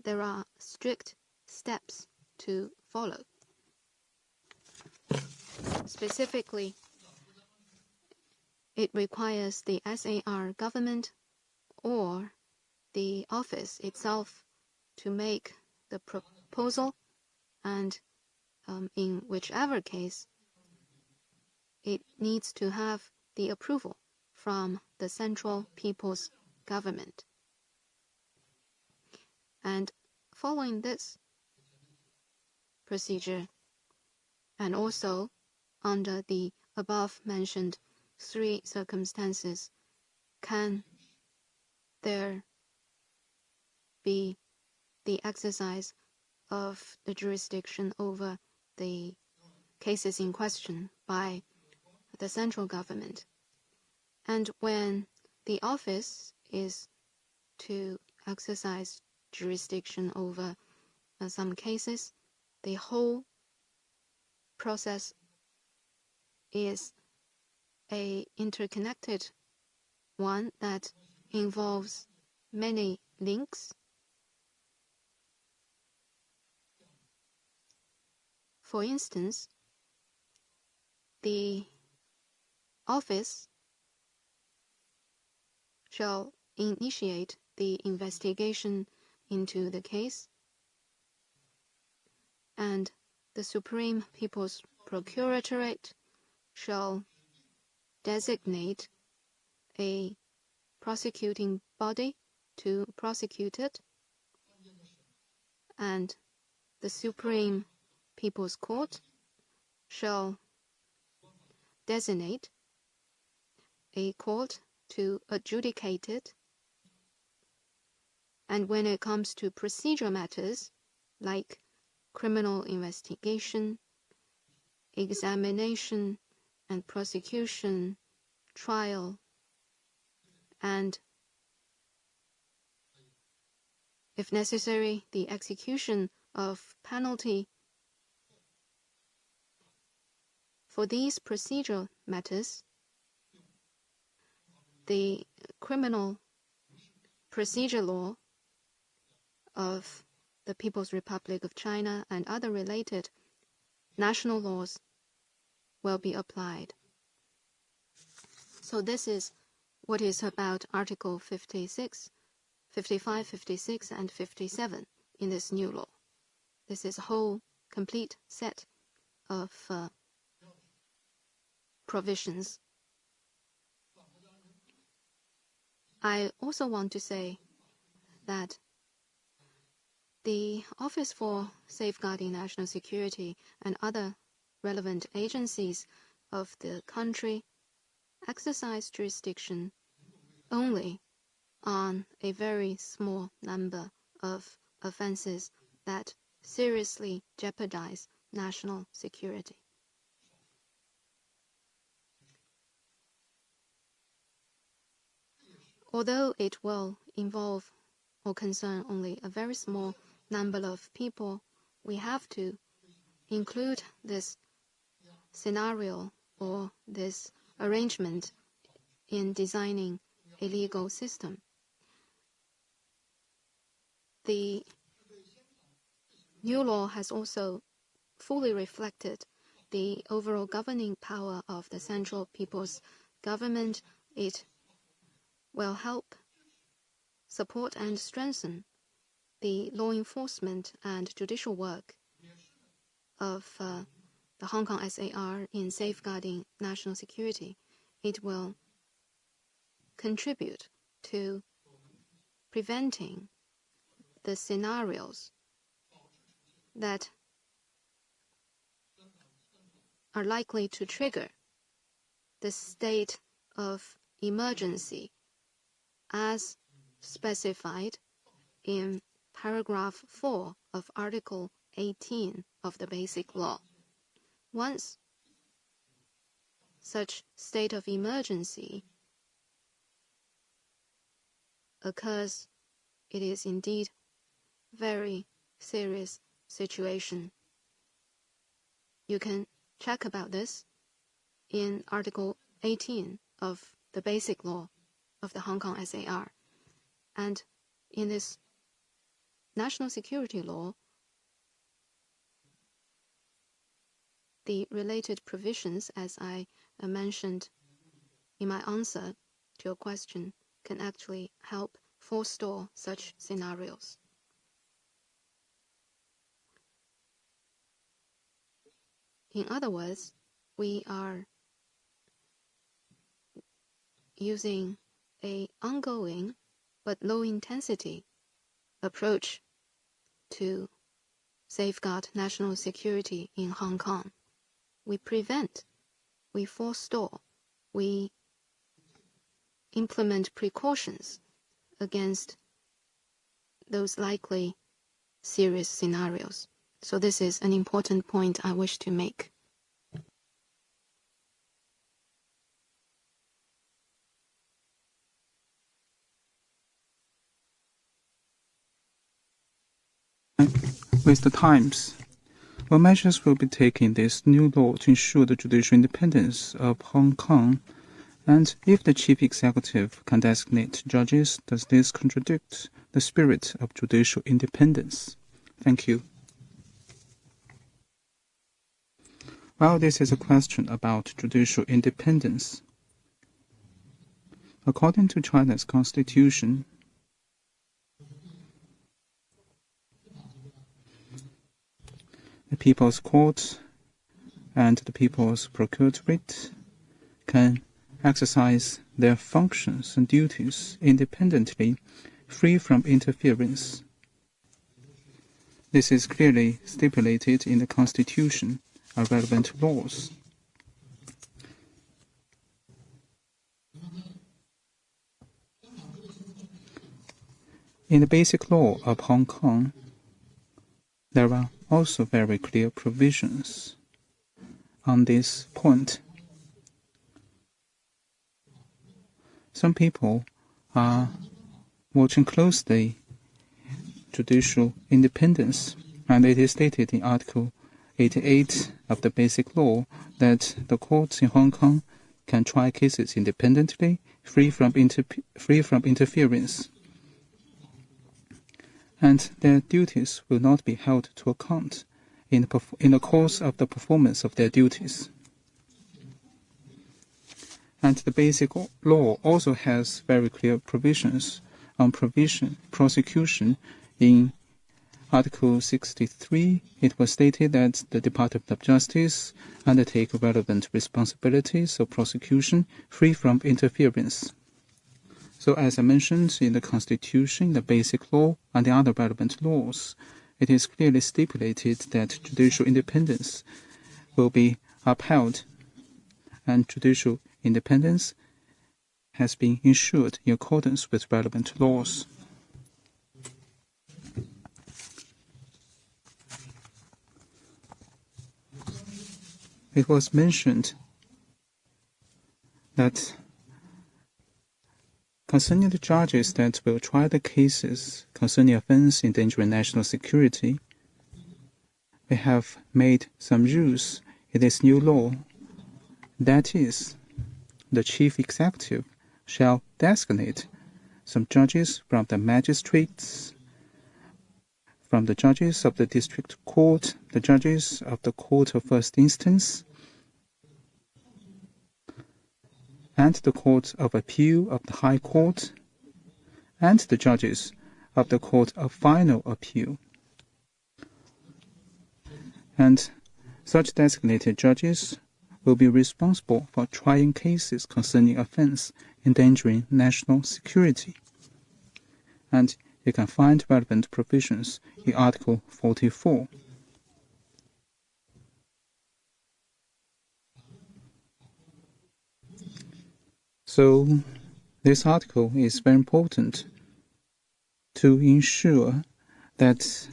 there are strict steps to follow. Specifically, it requires the SAR government or the office itself to make the proposal, and in whichever case, it needs to have the approval from the Central People's Government. And following this procedure, and also under the above-mentioned 3 circumstances, can there be the exercise of the jurisdiction over the cases in question by the central government. And when the office is to exercise jurisdiction over some cases, the whole process is an interconnected one that involves many links. For instance, the office shall initiate the investigation into the case, and the Supreme People's Procuratorate shall designate a prosecuting body to prosecute it, and the Supreme People's Court shall designate a court to adjudicate it. And when it comes to procedural matters like criminal investigation, examination and prosecution, trial, and if necessary, the execution of penalty. For these procedural matters, the criminal procedure law of the People's Republic of China and other related national laws will be applied. So this is what is about Article 56, 55, 56, and 57 in this new law. This is a whole complete set of provisions. I also want to say that the Office for Safeguarding National Security and other relevant agencies of the country exercise jurisdiction only on a very small number of offenses that seriously jeopardize national security. Although it will involve or concern only a very small number of people, we have to include this scenario or this arrangement in designing a legal system. The new law has also fully reflected the overall governing power of the Central People's Government. It will help support and strengthen the law enforcement and judicial work of the Hong Kong SAR in safeguarding national security. It will contribute to preventing the scenarios that are likely to trigger the state of emergency as specified in paragraph 4 of Article 18 of the Basic Law. Once such state of emergency occurs, it is indeed very serious situation. You can check about this in Article 18 of the Basic Law of the Hong Kong SAR. And in this national security law, the related provisions, as I mentioned in my answer to your question, can actually help forestall such scenarios. In other words, we are using an ongoing but low-intensity approach to safeguard national security in Hong Kong. We prevent, we forestall, we implement precautions against those likely serious scenarios. So this is an important point I wish to make. With the times, what measures will be taken in this new law to ensure the judicial independence of Hong Kong? And if the chief executive can designate judges, does this contradict the spirit of judicial independence? Thank you. Well, this is a question about judicial independence. According to China's constitution, the People's Court and the People's Procuratorate can exercise their functions and duties independently, free from interference. This is clearly stipulated in the Constitution and relevant laws. In the Basic Law of Hong Kong, there are also very clear provisions on this point. Some people are watching closely judicial independence, and it is stated in Article 88 of the Basic Law that the courts in Hong Kong can try cases independently, free from interference, and their duties will not be held to account in the course of the performance of their duties. And the Basic Law also has very clear provisions on prosecution. In Article 63, it was stated that the Department of Justice undertake relevant responsibilities of prosecution free from interference. So as I mentioned, in the Constitution, the Basic Law, and the other relevant laws, it is clearly stipulated that judicial independence will be upheld, and judicial independence has been ensured in accordance with relevant laws. It was mentioned that concerning the judges that will try the cases concerning offense endangering national security, we have made some rules in this new law. That is, the chief executive shall designate some judges from the magistrates, from the judges of the district court, the judges of the court of first instance, and the court of appeal of the High Court, and the judges of the court of final appeal. And such designated judges will be responsible for trying cases concerning offense endangering national security. And you can find relevant provisions in Article 44. So this article is very important to ensure that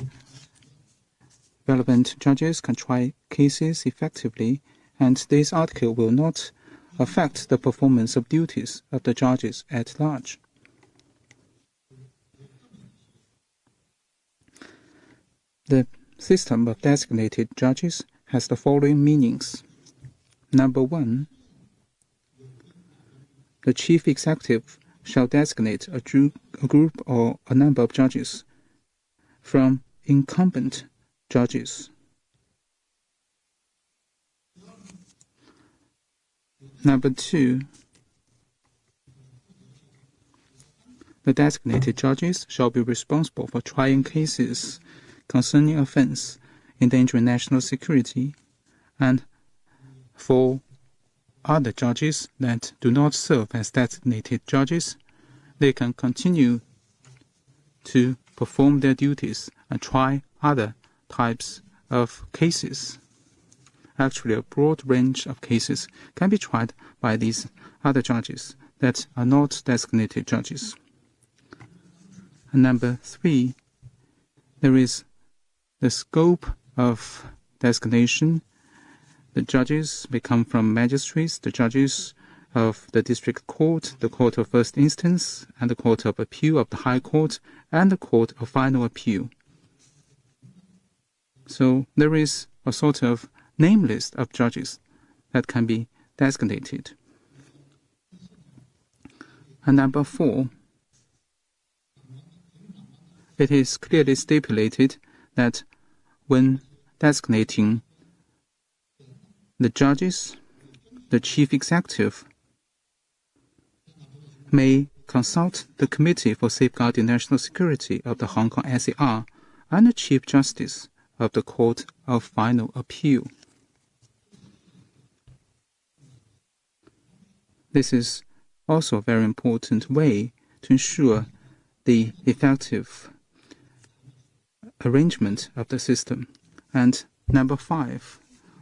relevant judges can try cases effectively, and this article will not affect the performance of duties of the judges at large. The system of designated judges has the following meanings. Number one, the chief executive shall designate a group or a number of judges from incumbent judges. Number two, the designated judges shall be responsible for trying cases concerning offense endangering national security, and for other judges that do not serve as designated judges, they can continue to perform their duties and try other types of cases. Actually, a broad range of cases can be tried by these other judges that are not designated judges. And number three, there is the scope of designation. The judges may come from magistrates, the judges of the district court, the court of first instance, and the court of appeal of the High Court, and the court of final appeal. So there is a sort of name list of judges that can be designated. And number four, it is clearly stipulated that when designating the judges, the chief executive, may consult the Committee for Safeguarding National Security of the Hong Kong SAR and the Chief Justice of the Court of Final Appeal. This is also a very important way to ensure the effective arrangement of the system. And number 5,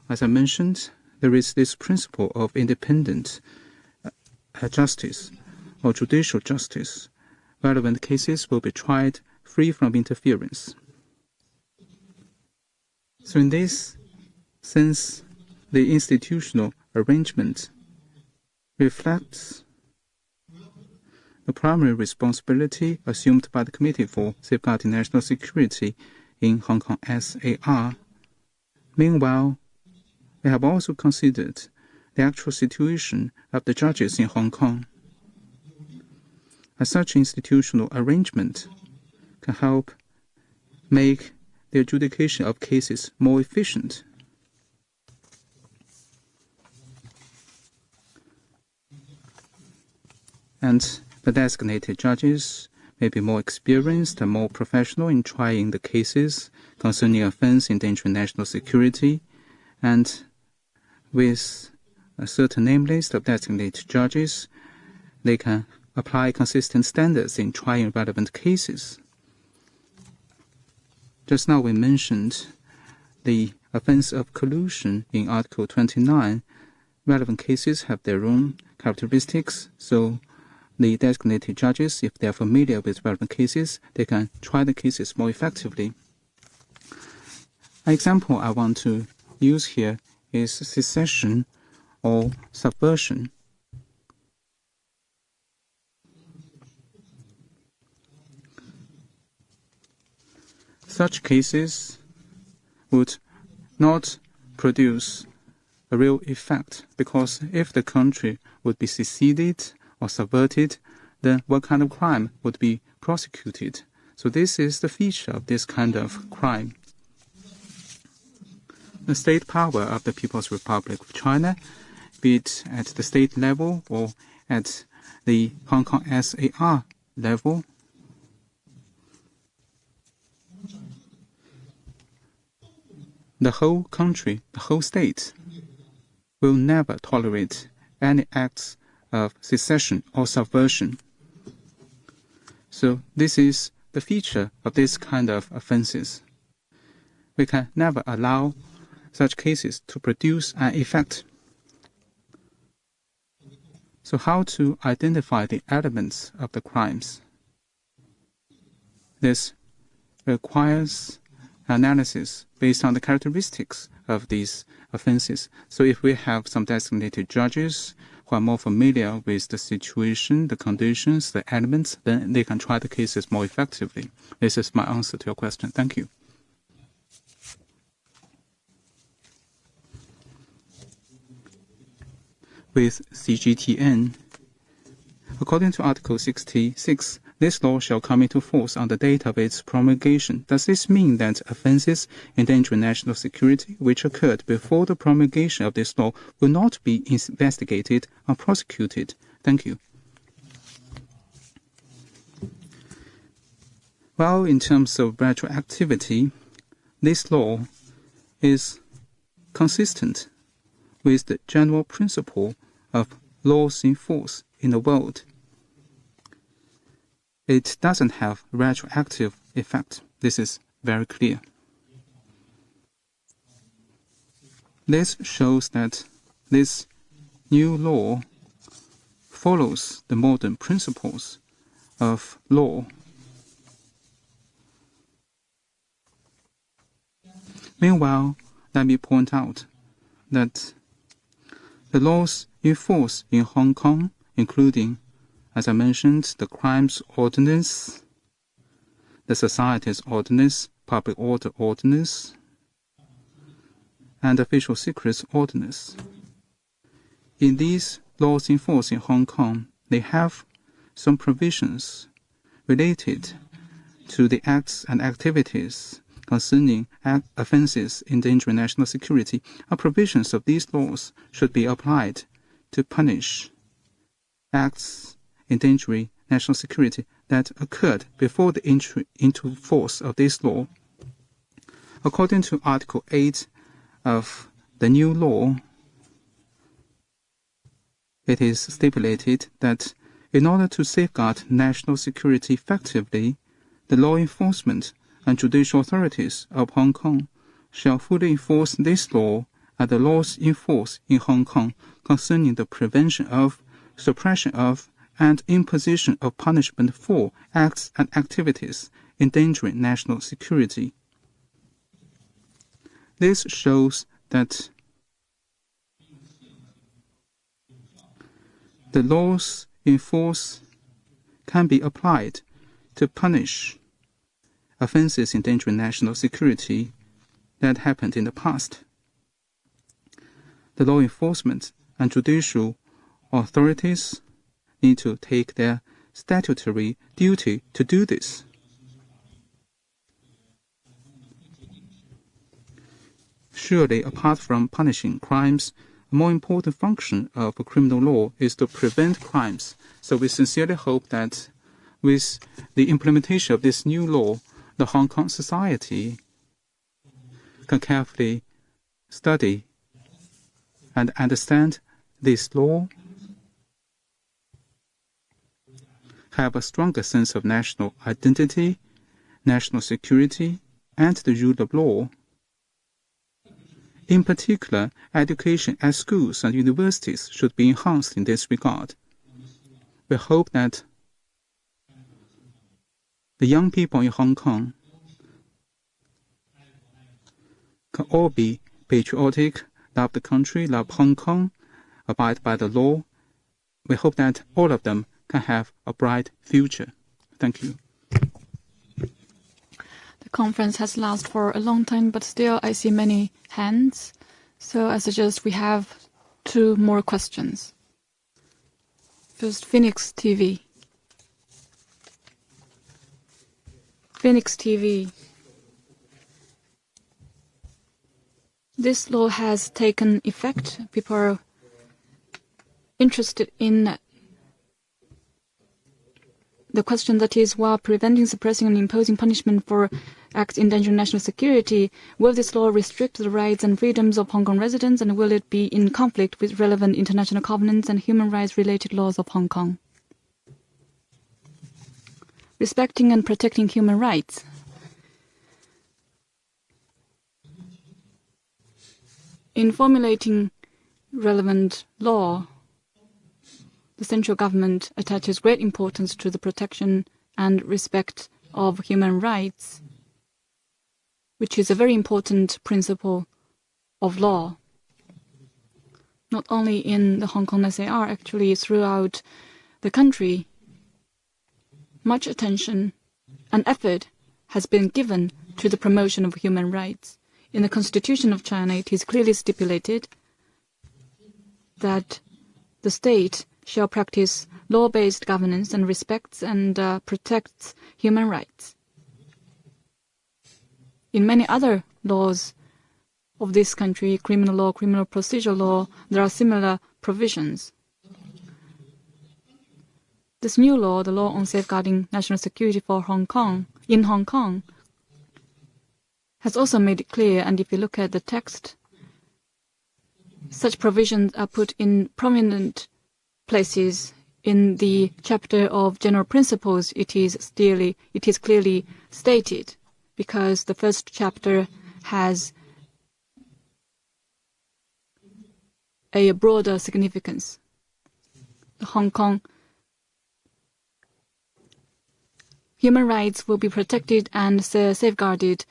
as I mentioned, there is this principle of independent justice or judicial justice. Relevant cases will be tried free from interference. So in this sense, the institutional arrangement reflects the primary responsibility assumed by the Committee for Safeguarding National Security in Hong Kong SAR. Meanwhile, we have also considered the actual situation of the judges in Hong Kong. As such institutional arrangement can help make the adjudication of cases more efficient. And the designated judges may be more experienced and more professional in trying the cases concerning offense endangering national security, and with a certain name list of designated judges, they can apply consistent standards in trying relevant cases. Just now we mentioned the offense of collusion in Article 29. Relevant cases have their own characteristics, so the designated judges, if they are familiar with relevant cases, they can try the cases more effectively. An example I want to use here is secession or subversion. Such cases would not produce a real effect, because if the country would be seceded or subverted, then what kind of crime would be prosecuted? So this is the feature of this kind of crime. The state power of the People's Republic of China, be it at the state level or at the Hong Kong SAR level, the whole country, the whole state, will never tolerate any acts of secession or subversion. So this is the feature of this kind of offenses. We can never allow such cases to produce an effect. So how to identify the elements of the crimes? This requires analysis based on the characteristics of these offenses. So if we have some designated judges who are more familiar with the situation, the conditions, the elements, then they can try the cases more effectively. This is my answer to your question. Thank you. With CGTN, according to Article 66, this law shall come into force on the date of its promulgation. Does this mean that offences endangering national security which occurred before the promulgation of this law will not be investigated or prosecuted? Thank you. Well, in terms of retroactivity, this law is consistent with the general principle of laws in force in the world. It doesn't have retroactive effect. This is very clear. This shows that this new law follows the modern principles of law. Meanwhile, let me point out that the laws in force in Hong Kong, including, as I mentioned, the Crimes Ordinance, the Societies Ordinance, Public Order Ordinance, and Official Secrets Ordinance. In these laws in force in Hong Kong, they have some provisions related to the acts and activities concerning offences endangering national security, provisions of these laws should be applied to punish acts endangering national security that occurred before the entry into force of this law. According to Article 8 of the new law, it is stipulated that in order to safeguard national security effectively, the law enforcement and judicial authorities of Hong Kong shall fully enforce this law and the laws in force in Hong Kong concerning the prevention of, suppression of, and imposition of punishment for acts and activities endangering national security. This shows that the laws in force can be applied to punish offences endangering national security that happened in the past. The law enforcement and judicial authorities need to take their statutory duty to do this. Surely, apart from punishing crimes, a more important function of criminal law is to prevent crimes. So we sincerely hope that with the implementation of this new law, the Hong Kong society can carefully study and understand this law, have a stronger sense of national identity, national security, and the rule of law. In particular, education at schools and universities should be enhanced in this regard. We hope that the young people in Hong Kong can all be patriotic, love the country, love Hong Kong, abide by the law. We hope that all of them can have a bright future. Thank you. The conference has lasted for a long time, but still I see many hands. So I suggest we have 2 more questions. First, Phoenix TV. Phoenix TV. This law has taken effect. People are interested in the question that is, while preventing, suppressing, and imposing punishment for acts endangering national security, will this law restrict the rights and freedoms of Hong Kong residents, and will it be in conflict with relevant international covenants and human rights-related laws of Hong Kong? Respecting and protecting human rights. In formulating relevant law, the central government attaches great importance to the protection and respect of human rights, which is a very important principle of law. Not only in the Hong Kong SAR, actually throughout the country, much attention and effort has been given to the promotion of human rights. In the Constitution of China, it is clearly stipulated that the state shall practice law-based governance and respects and protects human rights. In many other laws of this country, criminal law, criminal procedure law, there are similar provisions. This new law, the law on safeguarding national security for Hong Kong, in Hong Kong, has also made it clear, and if you look at the text, such provisions are put in prominent places in the chapter of general principles. It is clearly stated, because the first chapter has a broader significance. Hong Kong human rights will be protected and safeguarded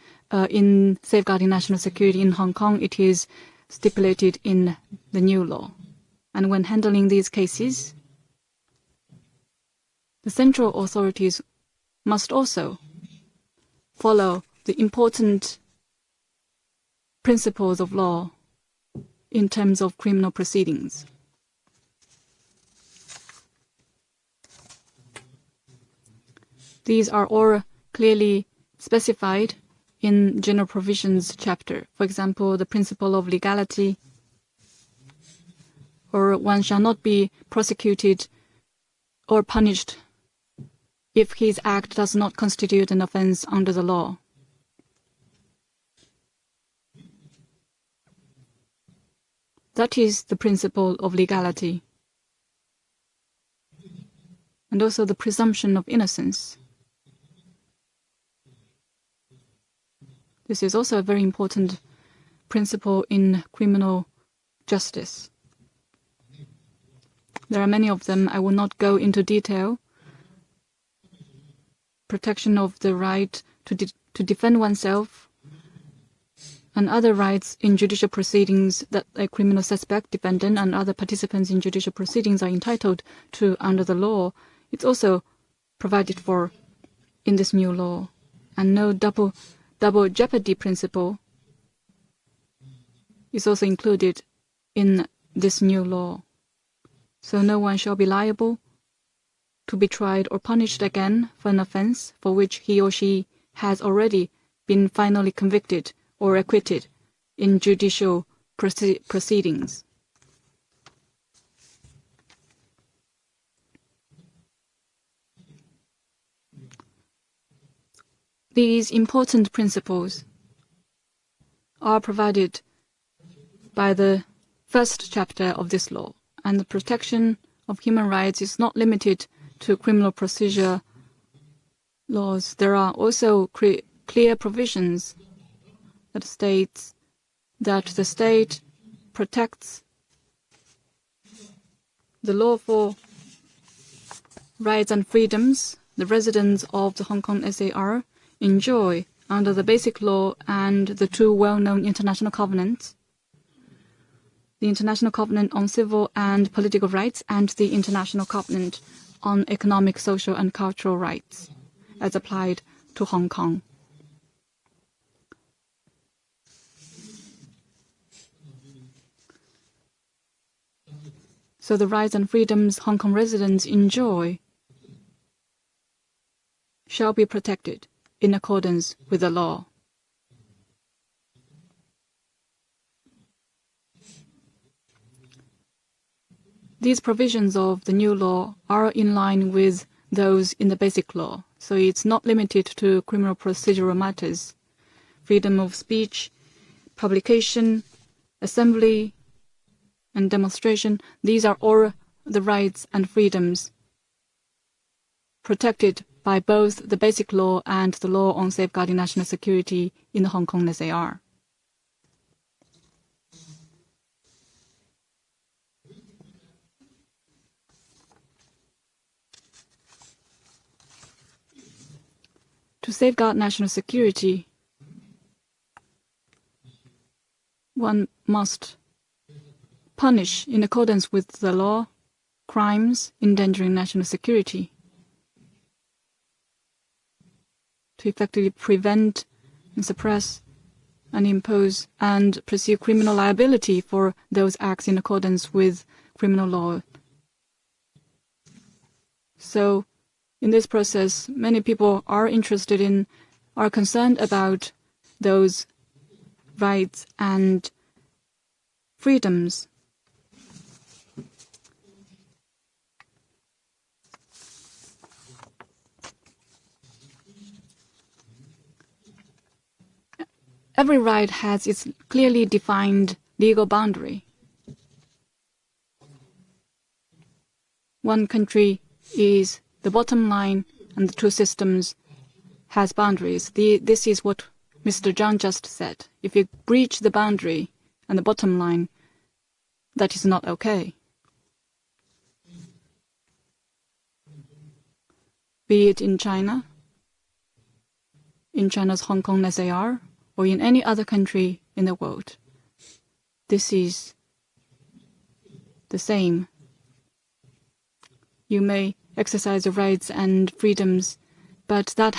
in safeguarding national security in Hong Kong. It is stipulated in the new law. And when handling these cases, the central authorities must also follow the important principles of law in terms of criminal proceedings. These are all clearly specified in general provisions chapter. For example, the principle of legality, or one shall not be prosecuted or punished if his act does not constitute an offense under the law. That is the principle of legality. And also the presumption of innocence. This is also a very important principle in criminal justice. There are many of them. I will not go into detail. Protection of the right to defend oneself and other rights in judicial proceedings that a criminal suspect, defendant, and other participants in judicial proceedings are entitled to under the law. It's also provided for in this new law. And no double jeopardy principle is also included in this new law. So no one shall be liable to be tried or punished again for an offense for which he or she has already been finally convicted or acquitted in judicial proceedings. These important principles are provided by the first chapter of this law, and the protection of human rights is not limited to criminal procedure laws. There are also clear provisions that states that the state protects the lawful rights and freedoms the residents of the Hong Kong SAR enjoy under the Basic Law and the two well-known international covenants, the International Covenant on Civil and Political Rights and the International Covenant on Economic, Social and Cultural Rights, as applied to Hong Kong. So the rights and freedoms Hong Kong residents enjoy shall be protected in accordance with the law. These provisions of the new law are in line with those in the Basic Law, so it's not limited to criminal procedural matters. Freedom of speech, publication, assembly, and demonstration, these are all the rights and freedoms protected by both the Basic Law and the Law on Safeguarding National Security in the Hong Kong SAR. To safeguard national security, one must punish, in accordance with the law, crimes endangering national security. To effectively prevent and suppress and impose and pursue criminal liability for those acts in accordance with criminal law. So, in this process, many people are concerned about those rights and freedoms. Every right has its clearly defined legal boundary. One country is the bottom line, and the two systems has boundaries. This is what Mr. Zhang just said. If you breach the boundary and the bottom line, that is not okay. Be it in China, in China's Hong Kong SAR, or in any other country in the world. This is the same. You may exercise your rights and freedoms, but that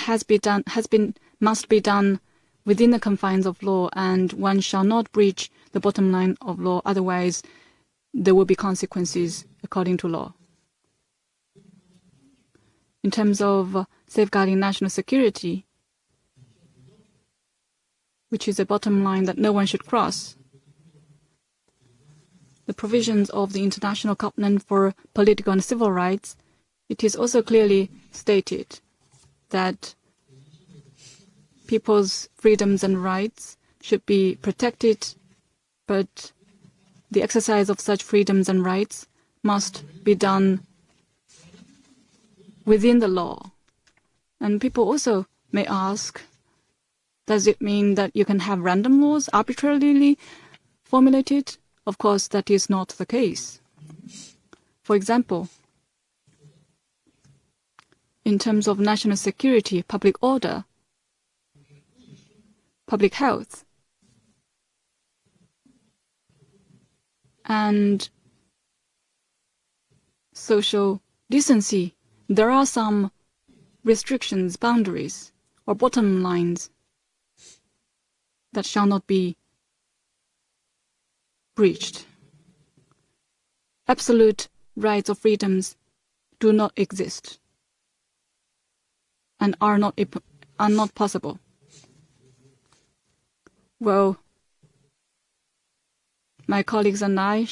must be done within the confines of law, and one shall not breach the bottom line of law, otherwise there will be consequences according to law. In terms of safeguarding national security, which is a bottom line that no one should cross. The provisions of the International Covenant for Political and Civil Rights, it is also clearly stated that people's freedoms and rights should be protected, but the exercise of such freedoms and rights must be done within the law. And people also may ask, does it mean that you can have random laws arbitrarily formulated? Of course, that is not the case. For example, in terms of national security, public order, public health, and social decency, there are some restrictions, boundaries, or bottom lines that shall not be breached. Absolute rights or freedoms do not exist and are not possible. Well, my colleagues and I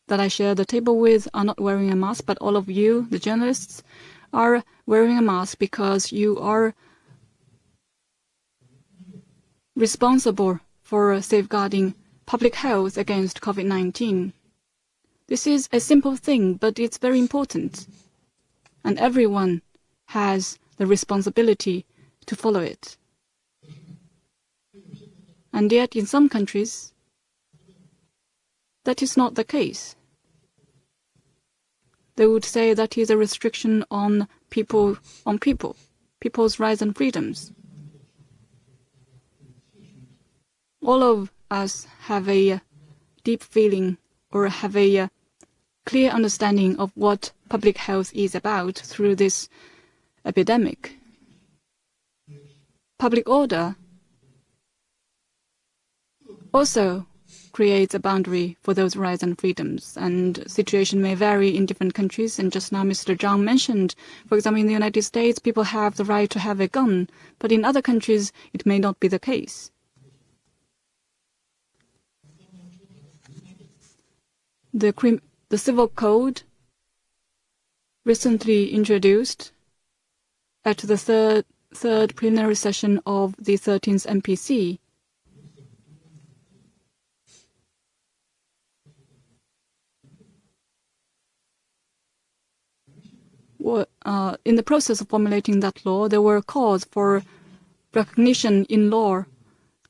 that I share the table with are not wearing a mask, but all of you, the journalists, are wearing a mask because you are responsible for safeguarding public health against COVID-19. This is a simple thing, but it's very important, and everyone has the responsibility to follow it. And yet, in some countries, that is not the case. They would say that is a restriction on people's rights and freedoms. All of us have a deep feeling or have a clear understanding of what public health is about through this epidemic. Public order also creates a boundary for those rights and freedoms, and situation may vary in different countries. And just now Mr. Zhang mentioned, for example, in the United States, people have the right to have a gun, but in other countries, it may not be the case. The Civil Code recently introduced at the third plenary session of the 13th MPC in the process of formulating that law, there were calls for recognition in law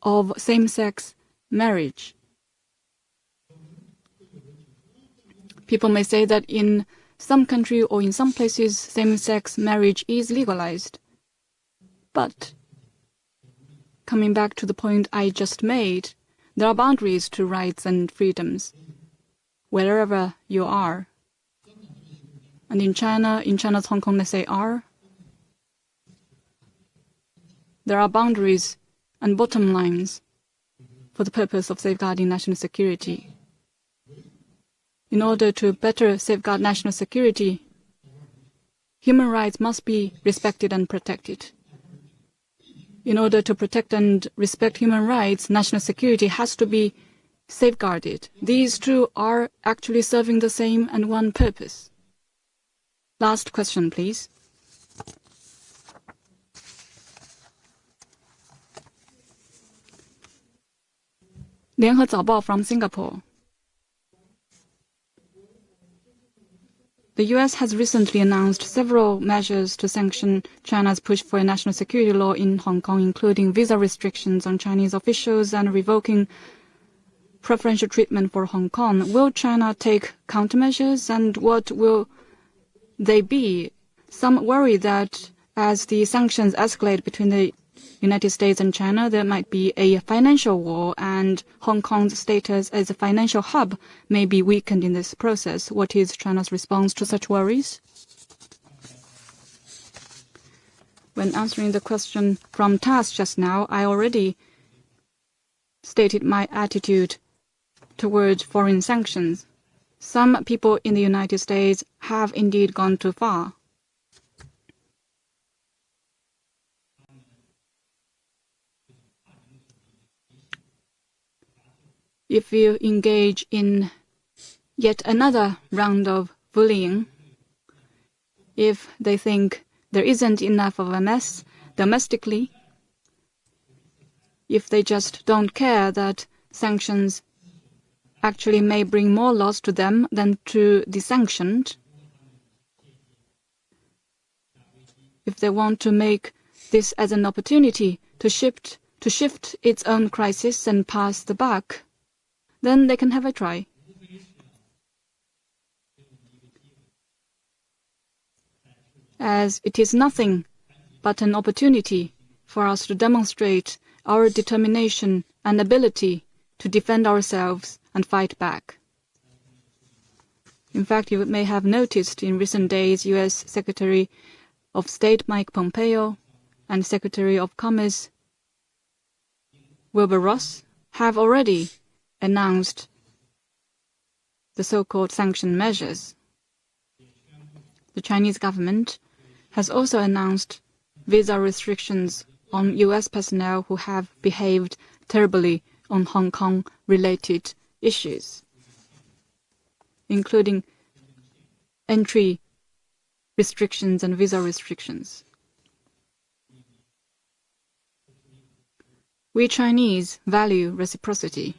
of same-sex marriage. People may say that in some country or in some places, same-sex marriage is legalized. But coming back to the point I just made, there are boundaries to rights and freedoms wherever you are. And in China's Hong Kong SAR, there are boundaries and bottom lines for the purpose of safeguarding national security. In order to better safeguard national security, human rights must be respected and protected. In order to protect and respect human rights, national security has to be safeguarded. These two are actually serving the same and one purpose. Last question, please. Lianhe Zaobao from Singapore. The U.S. has recently announced several measures to sanction China's push for a national security law in Hong Kong, including visa restrictions on Chinese officials and revoking preferential treatment for Hong Kong. Will China take countermeasures, and what will they be? Some worry that as the sanctions escalate between the United States and China, there might be a financial war, and Hong Kong's status as a financial hub may be weakened in this process. What is China's response to such worries? When answering the question from TASS just now, I already stated my attitude toward foreign sanctions. Some people in the United States have indeed gone too far. if you engage in yet another round of bullying, if they think there isn't enough of a mess domestically, if they just don't care that sanctions actually may bring more loss to them than to the sanctioned, if they want to make this as an opportunity to shift its own crisis and pass the buck, then they can have a try. As it is nothing but an opportunity for us to demonstrate our determination and ability to defend ourselves and fight back. In fact, you may have noticed in recent days, U.S. Secretary of State Mike Pompeo and Secretary of Commerce Wilbur Ross have already announced the so-called sanction measures. The Chinese government has also announced visa restrictions on U.S. personnel who have behaved terribly on Hong Kong-related issues, including entry restrictions and visa restrictions. We Chinese value reciprocity.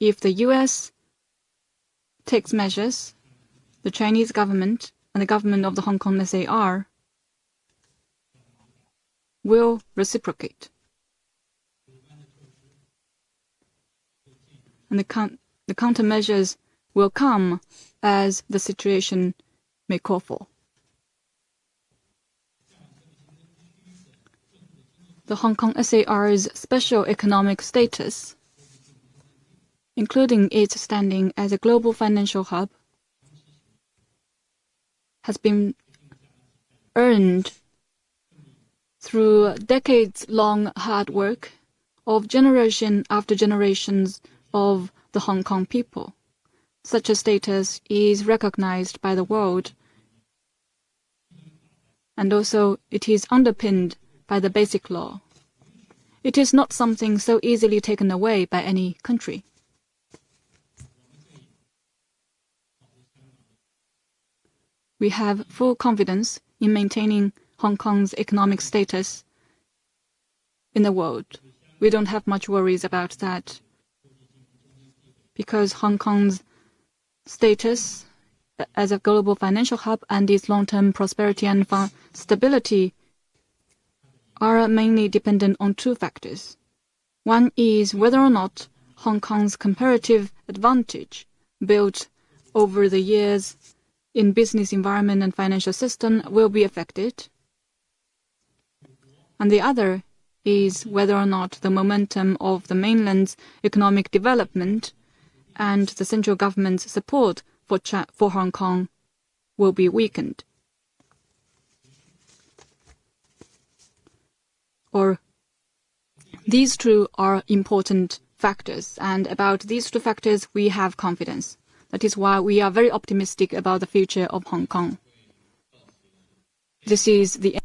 If the U.S. takes measures, the Chinese government and the government of the Hong Kong SAR will reciprocate. And the countermeasures will come as the situation may call for. The Hong Kong SAR's special economic status, including its standing as a global financial hub, has been earned through decades-long hard work of generation after generations of the Hong Kong people. Such a status is recognized by the world, and also it is underpinned by the Basic Law. It is not something so easily taken away by any country. We have full confidence in maintaining Hong Kong's economic status in the world. We don't have much worries about that, because Hong Kong's status as a global financial hub and its long-term prosperity and stability are mainly dependent on two factors. One is whether or not Hong Kong's comparative advantage built over the years in business environment and financial system will be affected. And the other is whether or not the momentum of the mainland's economic development and the central government's support for Hong Kong will be weakened. Or these two are important factors, and about these two factors we have confidence. That is why we are very optimistic about the future of Hong Kong. This is the